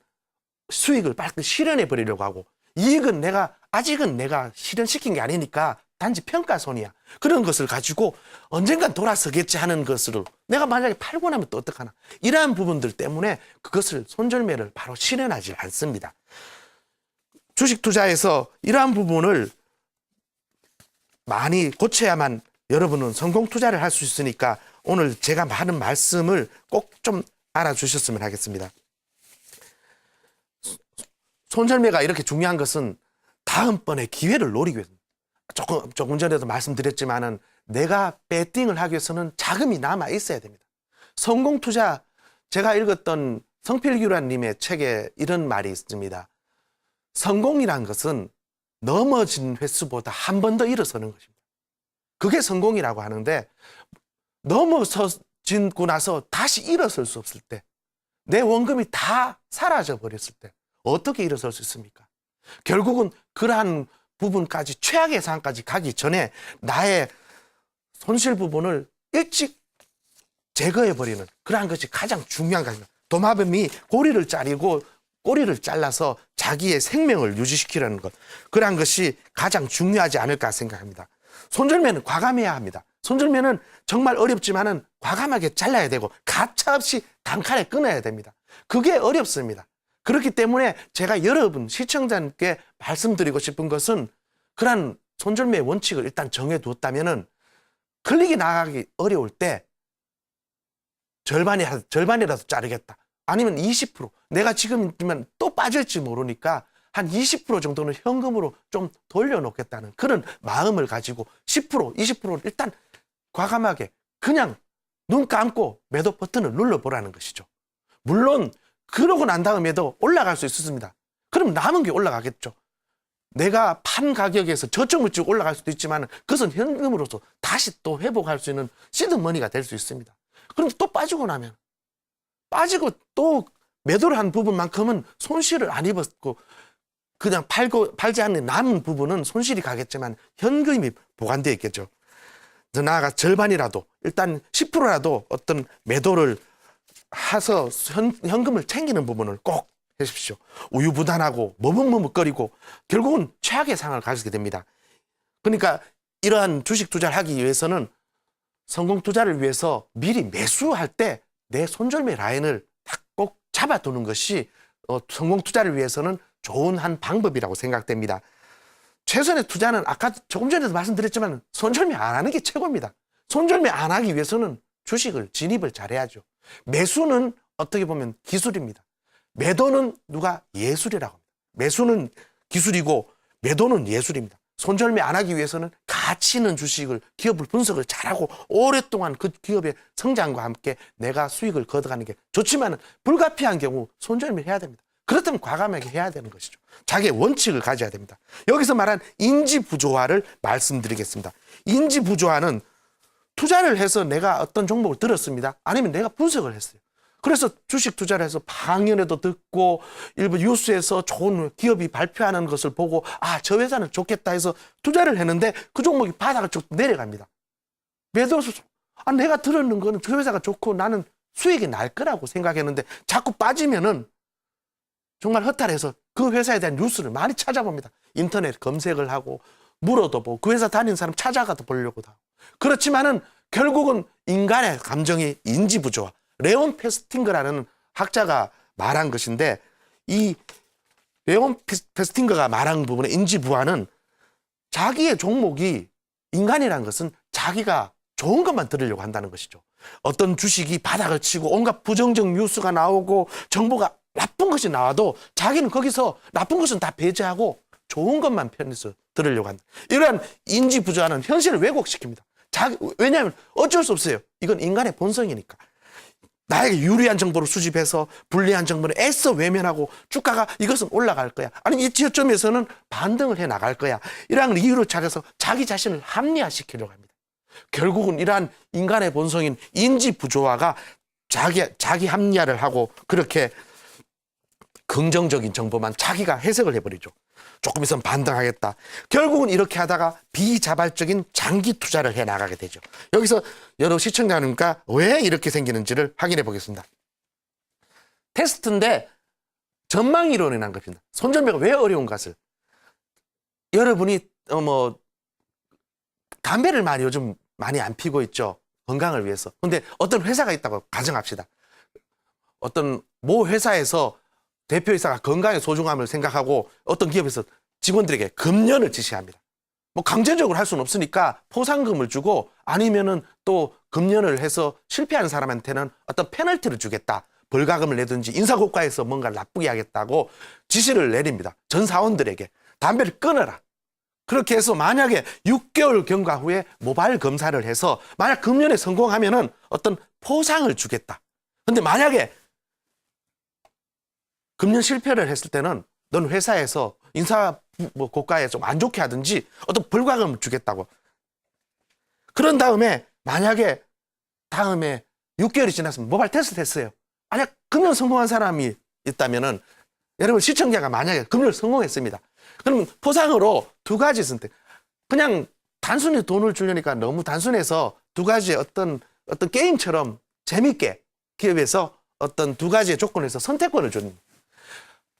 수익을 빨리 실현해 버리려고 하고 이익은 아직은 내가 실현시킨 게 아니니까 단지 평가손이야. 그런 것을 가지고 언젠간 돌아서겠지 하는 것으로 내가 만약에 팔고 나면 또 어떡하나. 이러한 부분들 때문에 그것을 손절매를 바로 실현하지 않습니다. 주식 투자에서 이러한 부분을 많이 고쳐야만 여러분은 성공 투자를 할 수 있으니까 오늘 제가 하는 말씀을 꼭 좀 알아주셨으면 하겠습니다. 손절매가 이렇게 중요한 것은 다음번에 기회를 노리기 위해서 조금 전에도 말씀드렸지만은 내가 배팅을 하기 위해서는 자금이 남아 있어야 됩니다. 성공 투자 제가 읽었던 성필규라님의 책에 이런 말이 있습니다. 성공이란 것은 넘어진 횟수보다 한 번 더 일어서는 것입니다. 그게 성공이라고 하는데 넘어지고 나서 다시 일어설 수 없을 때 내 원금이 다 사라져 버렸을 때 어떻게 일어설 수 있습니까? 결국은 그러한 부분까지 최악의 상황까지 가기 전에 나의 손실 부분을 일찍 제거해버리는 그러한 것이 가장 중요한 것입니다. 도마뱀이 고리를 자르고 꼬리를 잘라서 자기의 생명을 유지시키려는 것, 그러한 것이 가장 중요하지 않을까 생각합니다. 손절매는 과감해야 합니다. 손절매는 정말 어렵지만은 과감하게 잘라야 되고 가차없이 단칼에 끊어야 됩니다. 그게 어렵습니다. 그렇기 때문에 제가 여러분 시청자님께 말씀드리고 싶은 것은 그러한 손절매의 원칙을 일단 정해두었다면은 클릭이 나가기 어려울 때 절반이라도 자르겠다. 아니면 20% 내가 지금이면 또 빠질지 모르니까 한 20% 정도는 현금으로 좀 돌려놓겠다는 그런 마음을 가지고 10%, 20%를 일단 과감하게 그냥 눈 감고 매도 버튼을 눌러보라는 것이죠. 물론 그러고 난 다음에도 올라갈 수 있습니다. 그럼 남은 게 올라가겠죠. 내가 판 가격에서 저점을 쭉 올라갈 수도 있지만 그것은 현금으로서 다시 또 회복할 수 있는 시드머니가 될 수 있습니다. 그럼 또 빠지고 나면 빠지고 또 매도를 한 부분만큼은 손실을 안 입었고 그냥 팔지 않는 남은 부분은 손실이 가겠지만 현금이 보관되어 있겠죠. 더 나아가 절반이라도 일단 10%라도 어떤 매도를 해서 현금을 챙기는 부분을 꼭 해주십시오. 우유부단하고 머뭇머뭇거리고 결국은 최악의 상황을 가지게 됩니다. 그러니까 이러한 주식 투자를 하기 위해서는 성공 투자를 위해서 미리 매수할 때 내 손절매 라인을 꼭 잡아두는 것이 성공 투자를 위해서는 좋은 한 방법이라고 생각됩니다. 최선의 투자는 아까 조금 전에도 말씀드렸지만 손절매 안 하는 게 최고입니다. 손절매 안 하기 위해서는 주식을 진입을 잘해야죠. 매수는 어떻게 보면 기술입니다. 매도는 예술이라고 합니다. 매수는 기술이고 매도는 예술입니다. 손절매 안 하기 위해서는 가치 있는 주식을 기업을 분석을 잘하고 오랫동안 그 기업의 성장과 함께 내가 수익을 거둬가는 게 좋지만 불가피한 경우 손절매 해야 됩니다. 그렇다면 과감하게 해야 되는 것이죠. 자기의 원칙을 가져야 됩니다. 여기서 말한 인지부조화를 말씀드리겠습니다. 인지부조화는 투자를 해서 내가 어떤 종목을 들었습니다. 아니면 내가 분석을 했어요. 그래서 주식 투자를 해서 방연에도 듣고 일부 뉴스에서 좋은 기업이 발표하는 것을 보고 아, 저 회사는 좋겠다 해서 투자를 했는데 그 종목이 바닥을 쭉 내려갑니다. 내가 들었는 거는 그 회사가 좋고 나는 수익이 날 거라고 생각했는데 자꾸 빠지면은 정말 허탈해서 그 회사에 대한 뉴스를 많이 찾아봅니다. 인터넷 검색을 하고 물어도 보고 그 회사 다니는 사람 찾아가도 보려고도 하고. 그렇지만은 결국은 인간의 감정이 인지부조화. 레온 페스팅거라는 학자가 말한 것인데 이 레온 페스팅거가 말한 부분의 인지부화는 자기의 종목이 인간이라는 것은 자기가 좋은 것만 들으려고 한다는 것이죠. 어떤 주식이 바닥을 치고 온갖 부정적 뉴스가 나오고 정보가 나쁜 것이 나와도 자기는 거기서 나쁜 것은 다 배제하고 좋은 것만 편해서 들으려고 한다. 이러한 인지부조화는 현실을 왜곡시킵니다. 왜냐하면 어쩔 수 없어요. 이건 인간의 본성이니까. 나에게 유리한 정보를 수집해서 불리한 정보를 애써 외면하고 주가가 이것은 올라갈 거야. 아니면 이 지점에서는 반등을 해 나갈 거야. 이러한 이유를 찾아서 자기 자신을 합리화시키려고 합니다. 결국은 이러한 인간의 본성인 인지부조화가 자기 합리화를 하고 그렇게 긍정적인 정보만 자기가 해석을 해버리죠. 조금 있으면 반등하겠다. 결국은 이렇게 하다가 비자발적인 장기 투자를 해 나가게 되죠. 여기서 여러 시청자님과 왜 이렇게 생기는지를 확인해 보겠습니다. 테스트인데 전망 이론이라는 것입니다. 손절매가 왜 어려운 것을 여러분이 담배를 요즘 많이 안 피고 있죠. 건강을 위해서. 근데 어떤 회사가 있다고 가정합시다. 어떤 모 회사에서 대표이사가 건강의 소중함을 생각하고 어떤 기업에서 직원들에게 금연을 지시합니다. 강제적으로 할 수는 없으니까 포상금을 주고 아니면은 또 금연을 해서 실패하는 사람한테는 어떤 페널티를 주겠다. 벌가금을 내든지 인사고과에서 뭔가를 나쁘게 하겠다고 지시를 내립니다. 전 사원들에게 담배를 끊어라. 그렇게 해서 만약에 6개월 경과 후에 모발 검사를 해서 만약 금연에 성공하면은 어떤 포상을 주겠다. 근데 만약에 금년 실패를 했을 때는 넌 회사에서 인사 고과에 좀 안 좋게 하든지 어떤 벌과금을 주겠다고. 그런 다음에 만약에 다음에 6개월이 지났으면 모발 테스트 했어요. 만약 금년 성공한 사람이 있다면은 여러분 시청자가 만약에 금년 성공했습니다. 그러면 포상으로 두 가지 선택. 그냥 단순히 돈을 주려니까 너무 단순해서 두 가지의 어떤 게임처럼 재밌게 기업에서 어떤 두 가지의 조건에서 선택권을 줍니다.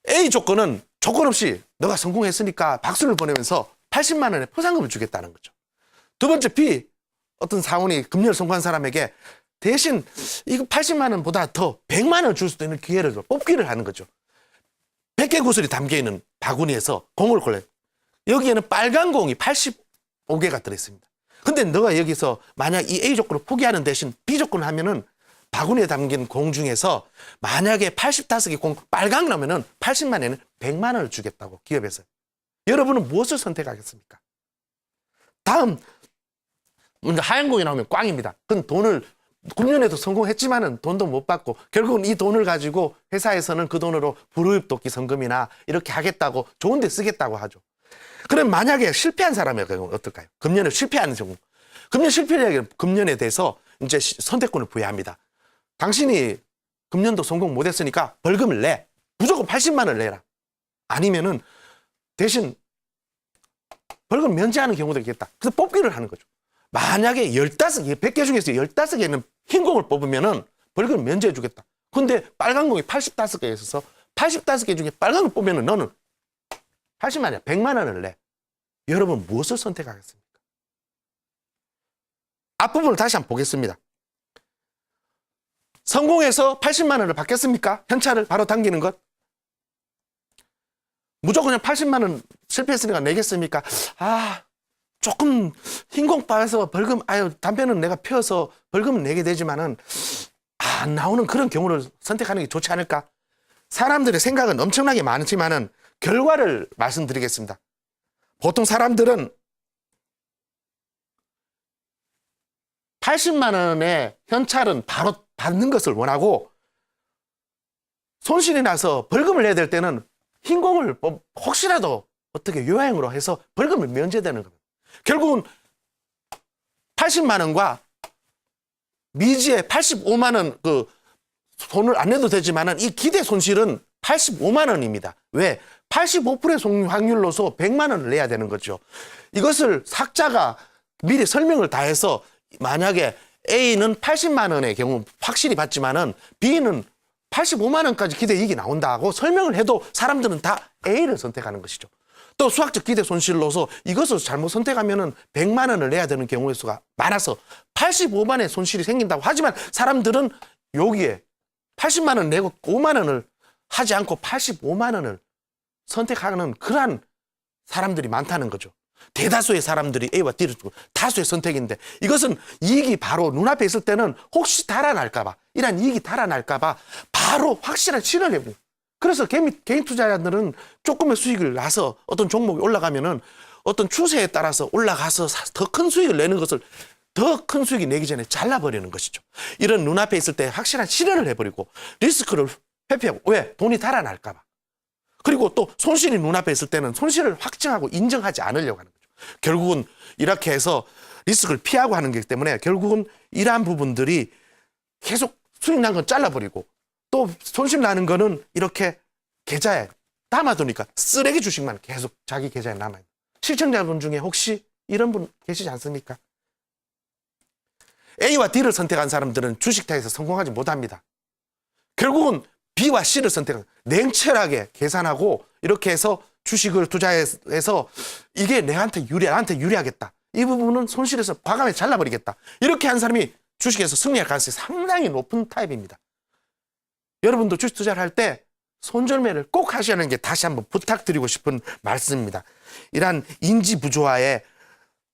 A 조건은 조건 없이 너가 성공했으니까 박수를 보내면서 80만 원의 포상금을 주겠다는 거죠. 두 번째 B, 어떤 사원이 금년 성공한 사람에게 대신 이거 80만 원보다 더 100만 원을 줄 수도 있는 기회를 줘. 뽑기를 하는 거죠. 100개 구슬이 담겨있는 바구니에서 공을 골라요. 여기에는 빨간 공이 85개가 들어있습니다. 근데 너가 여기서 만약 이 A 조건을 포기하는 대신 B 조건을 하면은 바구니에 담긴 공 중에서 만약에 85개 공 빨강 나면은 80만 원에는 100만 원을 주겠다고 기업에서. 여러분은 무엇을 선택하겠습니까? 다음 먼저 하얀 공이 나오면 꽝입니다. 그건 돈을 금년에도 성공했지만은 돈도 못 받고 결국은 이 돈을 가지고 회사에서는 그 돈으로 불우입 돕기 성금이나 이렇게 하겠다고 좋은 데 쓰겠다고 하죠. 그럼 만약에 실패한 사람의 경우는 어떨까요? 금년에 실패하는 경우. 금년 실패한 금년에 대해서 이제 선택권을 부여합니다. 당신이 금년도 성공 못했으니까 벌금을 내. 무조건 80만 원을 내라. 아니면은 대신 벌금 면제하는 경우도 있겠다. 그래서 뽑기를 하는 거죠. 만약에 15개, 100개 중에서 15개는 흰 공을 뽑으면은 벌금 면제해 주겠다. 근데 빨간 공이 85개에 있어서 85개 중에 빨간 걸 뽑으면은 너는 80만 원이야. 100만 원을 내. 여러분 무엇을 선택하겠습니까? 앞부분을 다시 한번 보겠습니다. 성공해서 80만 원을 받겠습니까? 현찰을 바로 당기는 것? 무조건 그냥 80만 원 실패했으니까 내겠습니까? 조금 흰공 빠서 벌금, 담배는 내가 피워서 벌금은 내게 되지만은, 안 나오는 그런 경우를 선택하는 게 좋지 않을까? 사람들의 생각은 엄청나게 많지만은, 결과를 말씀드리겠습니다. 보통 사람들은 80만 원의 현찰은 바로 받는 것을 원하고 손실이 나서 벌금을 내야 될 때는 흰공을 혹시라도 어떻게 요양으로 해서 벌금을 면제되는 겁니다. 결국은 80만 원과 미지의 85만 원 그 돈을 안 내도 되지만은 이 기대 손실은 85만 원입니다. 왜? 85%의 확률로서 100만 원을 내야 되는 거죠. 이것을 삭자가 미리 설명을 다 해서 만약에 A는 80만 원의 경우 확실히 받지만은 B는 85만 원까지 기대 이익이 나온다고 설명을 해도 사람들은 다 A를 선택하는 것이죠. 또 수학적 기대 손실로서 이것을 잘못 선택하면은 100만 원을 내야 되는 경우의 수가 많아서 85만 원의 손실이 생긴다고 하지만 사람들은 여기에 80만 원 내고 5만 원을 하지 않고 85만 원을 선택하는 그러한 사람들이 많다는 거죠. 대다수의 사람들이 A와 D를 주고 다수의 선택인데 이것은 이익이 바로 눈앞에 있을 때는 혹시 달아날까 봐 이런 이익이 달아날까 봐 바로 확실한 실현을 해버려요. 그래서 개인 투자자들은 조금의 수익을 나서 어떤 종목이 올라가면은 어떤 추세에 따라서 올라가서 더 큰 수익을 내는 것을 더 큰 수익이 내기 전에 잘라버리는 것이죠. 이런 눈앞에 있을 때 확실한 실현을 해버리고 리스크를 회피하고 왜? 돈이 달아날까 봐. 그리고 또 손실이 눈앞에 있을 때는 손실을 확증하고 인정하지 않으려고 하는 거죠. 결국은 이렇게 해서 리스크를 피하고 하는 거기 때문에 결국은 이러한 부분들이 계속 수익 난 건 잘라버리고 또 손실 나는 거는 이렇게 계좌에 담아두니까 쓰레기 주식만 계속 자기 계좌에 남아요. 시청자분 중에 혹시 이런 분 계시지 않습니까? A와 D를 선택한 사람들은 주식타에서 성공하지 못합니다. 결국은 B와 C를 선택한 냉철하게 계산하고 이렇게 해서 주식을 투자해서 이게 나한테 유리하겠다. 이 부분은 손실에서 과감히 잘라버리겠다. 이렇게 한 사람이 주식에서 승리할 가능성이 상당히 높은 타입입니다. 여러분도 주식 투자를 할 때 손절매를 꼭 하시는 게 다시 한번 부탁드리고 싶은 말씀입니다. 이러한 인지 부조화에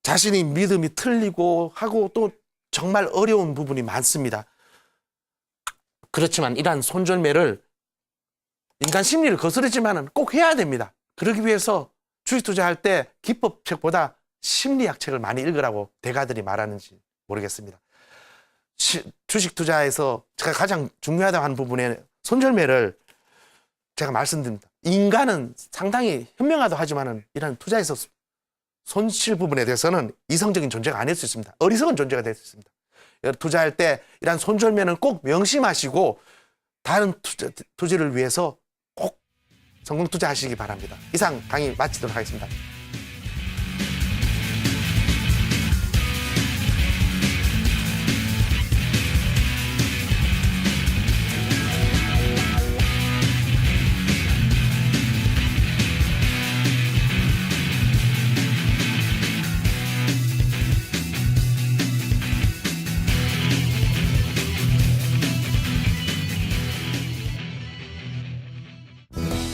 자신이 믿음이 틀리고 하고 또 정말 어려운 부분이 많습니다. 그렇지만 이러한 손절매를 인간 심리를 거스르지만은 꼭 해야 됩니다. 그러기 위해서 주식 투자할 때 기법책보다 심리학 책을 많이 읽으라고 대가들이 말하는지 모르겠습니다. 주식 투자에서 제가 가장 중요하다고 하는 부분에 손절매를 제가 말씀드립니다. 인간은 상당히 현명하다고 하지만은 이런 투자에서 손실 부분에 대해서는 이성적인 존재가 아닐 수 있습니다. 어리석은 존재가 될 수 있습니다. 투자할 때 이런 손절매는 꼭 명심하시고 다른 투자를 위해서 꼭 성공 투자하시기 바랍니다. 이상 강의 마치도록 하겠습니다.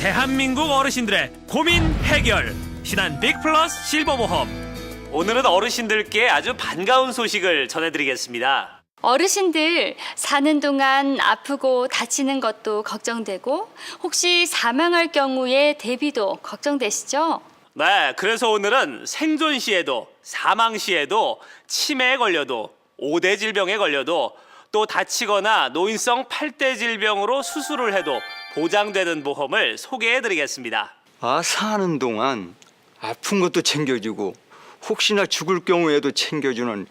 대한민국 어르신들의 고민 해결 신한 빅플러스 실버보험. 오늘은 어르신들께 아주 반가운 소식을 전해드리겠습니다. 어르신들 사는 동안 아프고 다치는 것도 걱정되고 혹시 사망할 경우에 대비도 걱정되시죠? 네, 그래서 오늘은 생존 시에도 사망 시에도 치매에 걸려도 5대 질병에 걸려도 또 다치거나 노인성 8대 질병으로 수술을 해도 보장되는 보험을 소개해드리겠습니다. 사는 동안 아픈 것도 챙겨주고 혹시나 죽을 경우에도 챙겨주는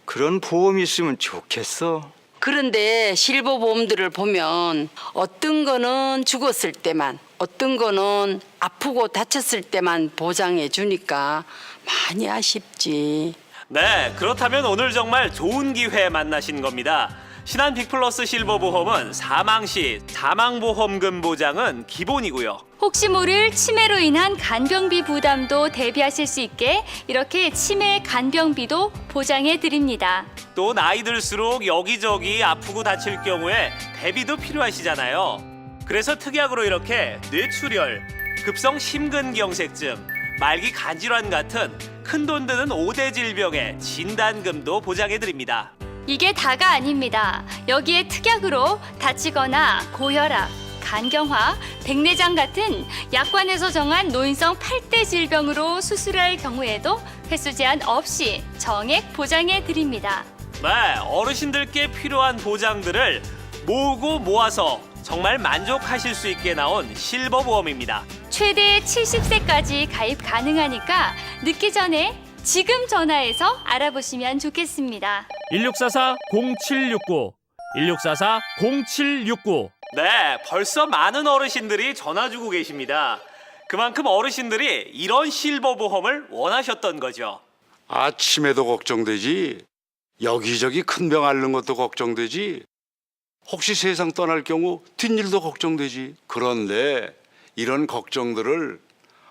그런 보험이 있으면 좋겠어. 그런데 실버보험들을 보면 어떤 거는 죽었을 때만, 어떤 거는 아프고 다쳤을 때만 보장해 주니까 많이 아쉽지. 네, 그렇다면 오늘 정말 좋은 기회에 만나신 겁니다. 신한 빅플러스 실버보험은 사망 시 사망보험금 보장은 기본이고요. 혹시 모를 치매로 인한 간병비 부담도 대비하실 수 있게 이렇게 치매 간병비도 보장해 드립니다. 또 나이 들수록 여기저기 아프고 다칠 경우에 대비도 필요하시잖아요. 그래서 특약으로 이렇게 뇌출혈, 급성 심근경색증, 말기 간질환 같은 큰돈 드는 5대 질병의 진단금도 보장해 드립니다. 이게 다가 아닙니다. 여기에 특약으로 다치거나 고혈압, 간경화, 백내장 같은 약관에서 정한 노인성 8대 질병으로 수술할 경우에도 횟수 제한 없이 정액 보장해 드립니다. 네, 어르신들께 필요한 보장들을 모으고 모아서 정말 만족하실 수 있게 나온 실버 보험입니다. 최대 70세까지 가입 가능하니까 늦기 전에 지금 전화해서 알아보시면 좋겠습니다. 1644-0769 1644-0769 네, 벌써 많은 어르신들이 전화 주고 계십니다. 그만큼 어르신들이 이런 실버 보험을 원하셨던 거죠. 아침에도 걱정되지, 여기저기 큰 병 앓는 것도 걱정되지, 혹시 세상 떠날 경우 뒷일도 걱정되지. 그런데 이런 걱정들을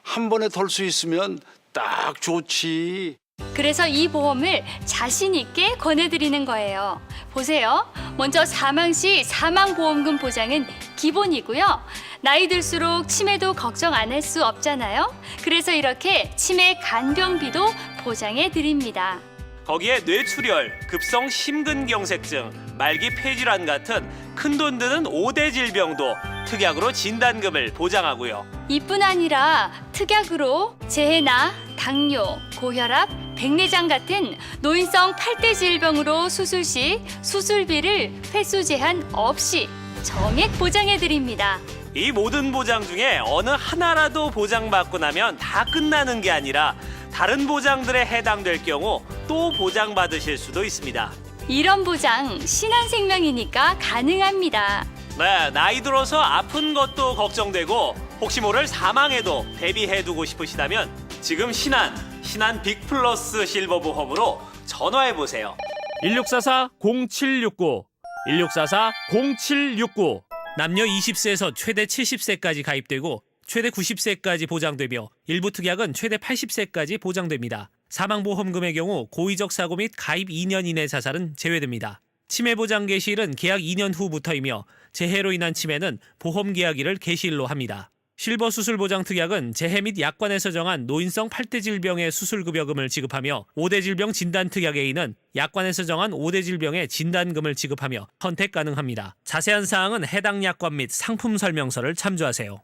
한 번에 덜 수 있으면 딱 좋지. 그래서 이 보험을 자신 있게 권해드리는 거예요. 보세요. 먼저 사망 시 사망보험금 보장은 기본이고요. 나이 들수록 치매도 걱정 안 할 수 없잖아요. 그래서 이렇게 치매 간병비도 보장해 드립니다. 거기에 뇌출혈, 급성 심근경색증, 말기 폐질환 같은 큰돈 드는 5대 질병도 특약으로 진단금을 보장하고요. 이뿐 아니라 특약으로 재해나 당뇨, 고혈압, 백내장 같은 노인성 8대 질병으로 수술 시 수술비를 횟수 제한 없이 정액 보장해 드립니다. 이 모든 보장 중에 어느 하나라도 보장받고 나면 다 끝나는 게 아니라 다른 보장들에 해당될 경우 또 보장받으실 수도 있습니다. 이런 보장 신한생명이니까 가능합니다. 네, 나이 들어서 아픈 것도 걱정되고 혹시 모를 사망에도 대비해두고 싶으시다면 지금 신한 빅플러스 실버 보험으로 전화해보세요. 1644-0769 1644-0769 남녀 20세에서 최대 70세까지 가입되고 최대 90세까지 보장되며 일부 특약은 최대 80세까지 보장됩니다. 사망보험금의 경우 고의적 사고 및 가입 2년 이내 자살은 제외됩니다. 치매보장 개시일은 계약 2년 후부터이며 재해로 인한 치매는 보험계약일을 개시일로 합니다. 실버 수술보장 특약은 재해 및 약관에서 정한 노인성 8대 질병의 수술급여금을 지급하며 5대 질병 진단특약 A는 약관에서 정한 5대 질병의 진단금을 지급하며 선택 가능합니다. 자세한 사항은 해당 약관 및 상품 설명서를 참조하세요.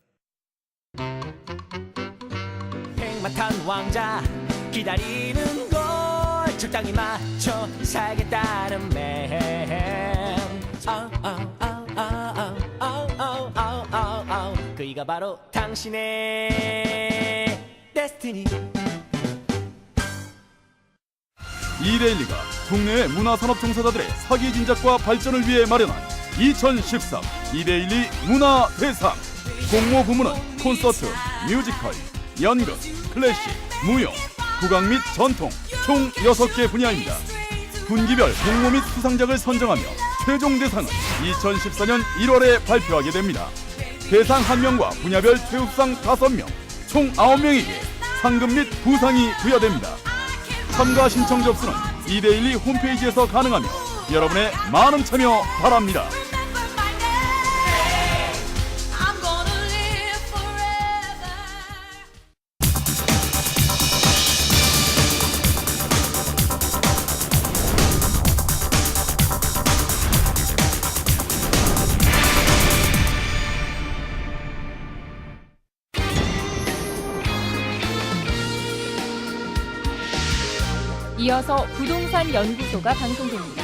백마탄 왕자 기다리는 걸 적당히 맞춰 살겠다는 맨 그이가 바로 당신의 데스티니. 이데일리가 국내의 문화산업 종사자들의 사기 진작과 발전을 위해 마련한 2013 이데일리 문화대상. 공모 부문은 콘서트, 뮤지컬, 연극, 클래식, 무용, 국악 및 전통 총 6개 분야입니다. 분기별 공모 및 수상작을 선정하며 최종 대상은 2014년 1월에 발표하게 됩니다. 대상 1명과 분야별 최우수상 5명, 총 9명에게 상금 및 부상이 부여됩니다. 참가 신청 접수는 이데일리 홈페이지에서 가능하며 여러분의 많은 참여 바랍니다. 이어서 부동산 연구소가 방송됩니다.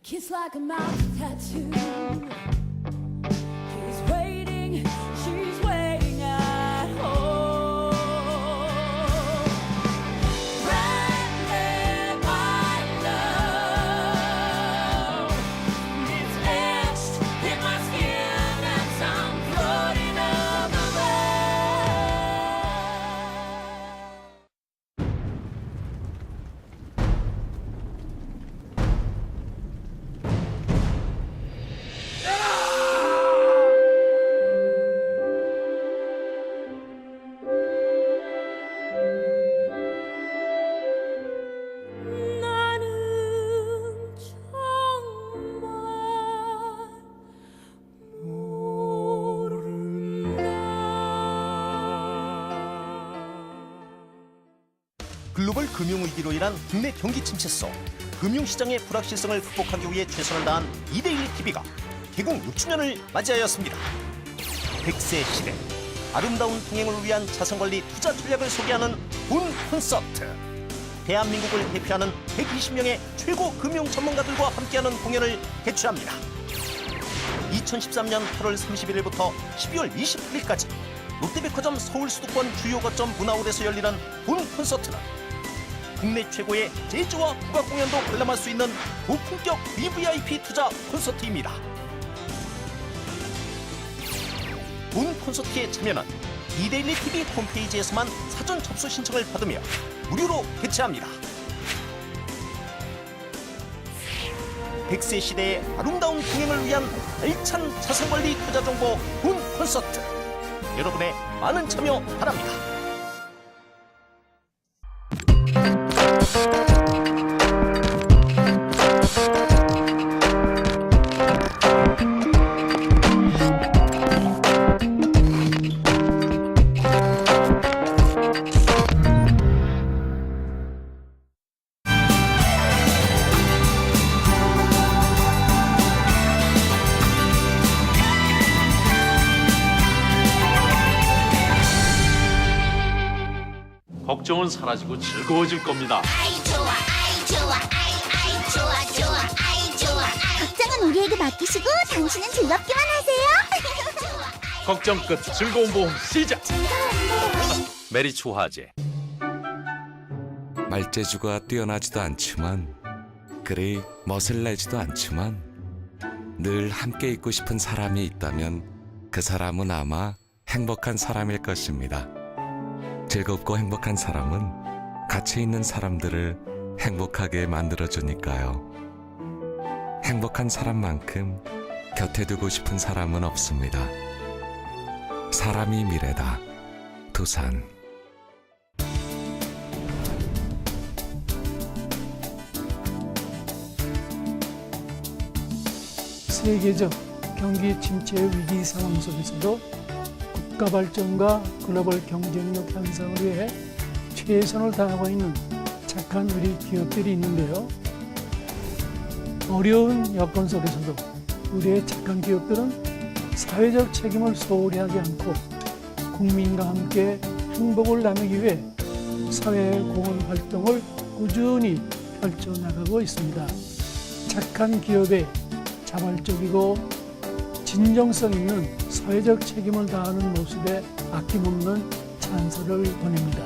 Kiss like a mouth tattoo. He's waiting, she's waiting at home. 글로벌 금융위기로 인한 국내 경기 침체 속 금융시장의 불확실성을 극복하기 위해 최선을 다한 이데일리 TV가 개국 6주년을 맞이하였습니다. 100세 시대 아름다운 통행을 위한 자산관리 투자 전략을 소개하는 본 콘서트. 대한민국을 대표하는 120명의 최고 금융 전문가들과 함께하는 공연을 개최합니다. 2013년 8월 31일부터 12월 28일까지 롯데백화점 서울 수도권 주요 거점 문화홀에서 열리는 본 콘서트는 국내 최고의 재즈와 국악 공연도 관람할 수 있는 고품격 VVIP 투자 콘서트입니다. 본 콘서트에 참여는 이데일리 TV 홈페이지에서만 사전 접수 신청을 받으며 무료로 개최합니다. 100세 시대의 아름다운 통행을 위한 알찬 자산관리 투자 정보 본 콘서트. 여러분의 많은 참여 바랍니다. 걱정은 사라지고 즐거워질 겁니다. 걱정은 우리에게 맡기시고 당신은 즐겁기만 하세요. 걱정 끝 즐거운 보험 시작. 메리츠 화재. 말재주가 뛰어나지도 않지만 그리 멋을 내지도 않지만 늘 함께 있고 싶은 사람이 있다면 그 사람은 아마 행복한 사람일 것입니다. 즐겁고 행복한 사람은 같이 있는 사람들을 행복하게 만들어주니까요. 행복한 사람만큼 곁에 두고 싶은 사람은 없습니다. 사람이 미래다. 두산. 세계적 경기 침체 위기 상황 속에서도 국가 발전과 글로벌 경쟁력 향상을 위해 최선을 다하고 있는 착한 우리 기업들이 있는데요. 어려운 여건 속에서도 우리의 착한 기업들은 사회적 책임을 소홀히 하지 않고 국민과 함께 행복을 나누기 위해 사회 공헌 활동을 꾸준히 펼쳐나가고 있습니다. 착한 기업의 자발적이고 진정성 있는 사회적 책임을 다하는 모습에 아낌없는 찬사를 보냅니다.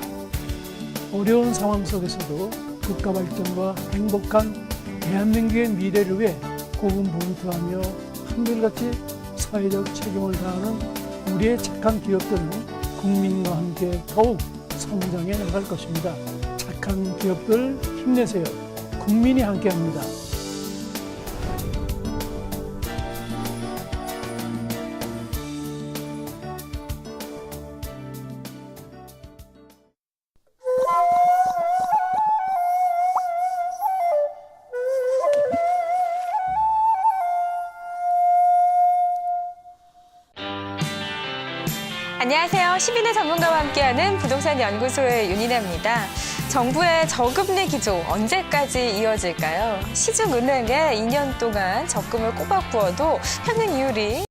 어려운 상황 속에서도 국가 발전과 행복한 대한민국의 미래를 위해 고군분투하며 한결같이 사회적 책임을 다하는 우리의 착한 기업들은 국민과 함께 더욱 성장해 나갈 것입니다. 착한 기업들 힘내세요. 국민이 함께합니다. 안녕하세요. 시민의 전문가와 함께하는 부동산 연구소의 윤이나입니다. 정부의 저금리 기조 언제까지 이어질까요? 시중은행에 2년 동안 적금을 꼬박 부어도 현행 이율이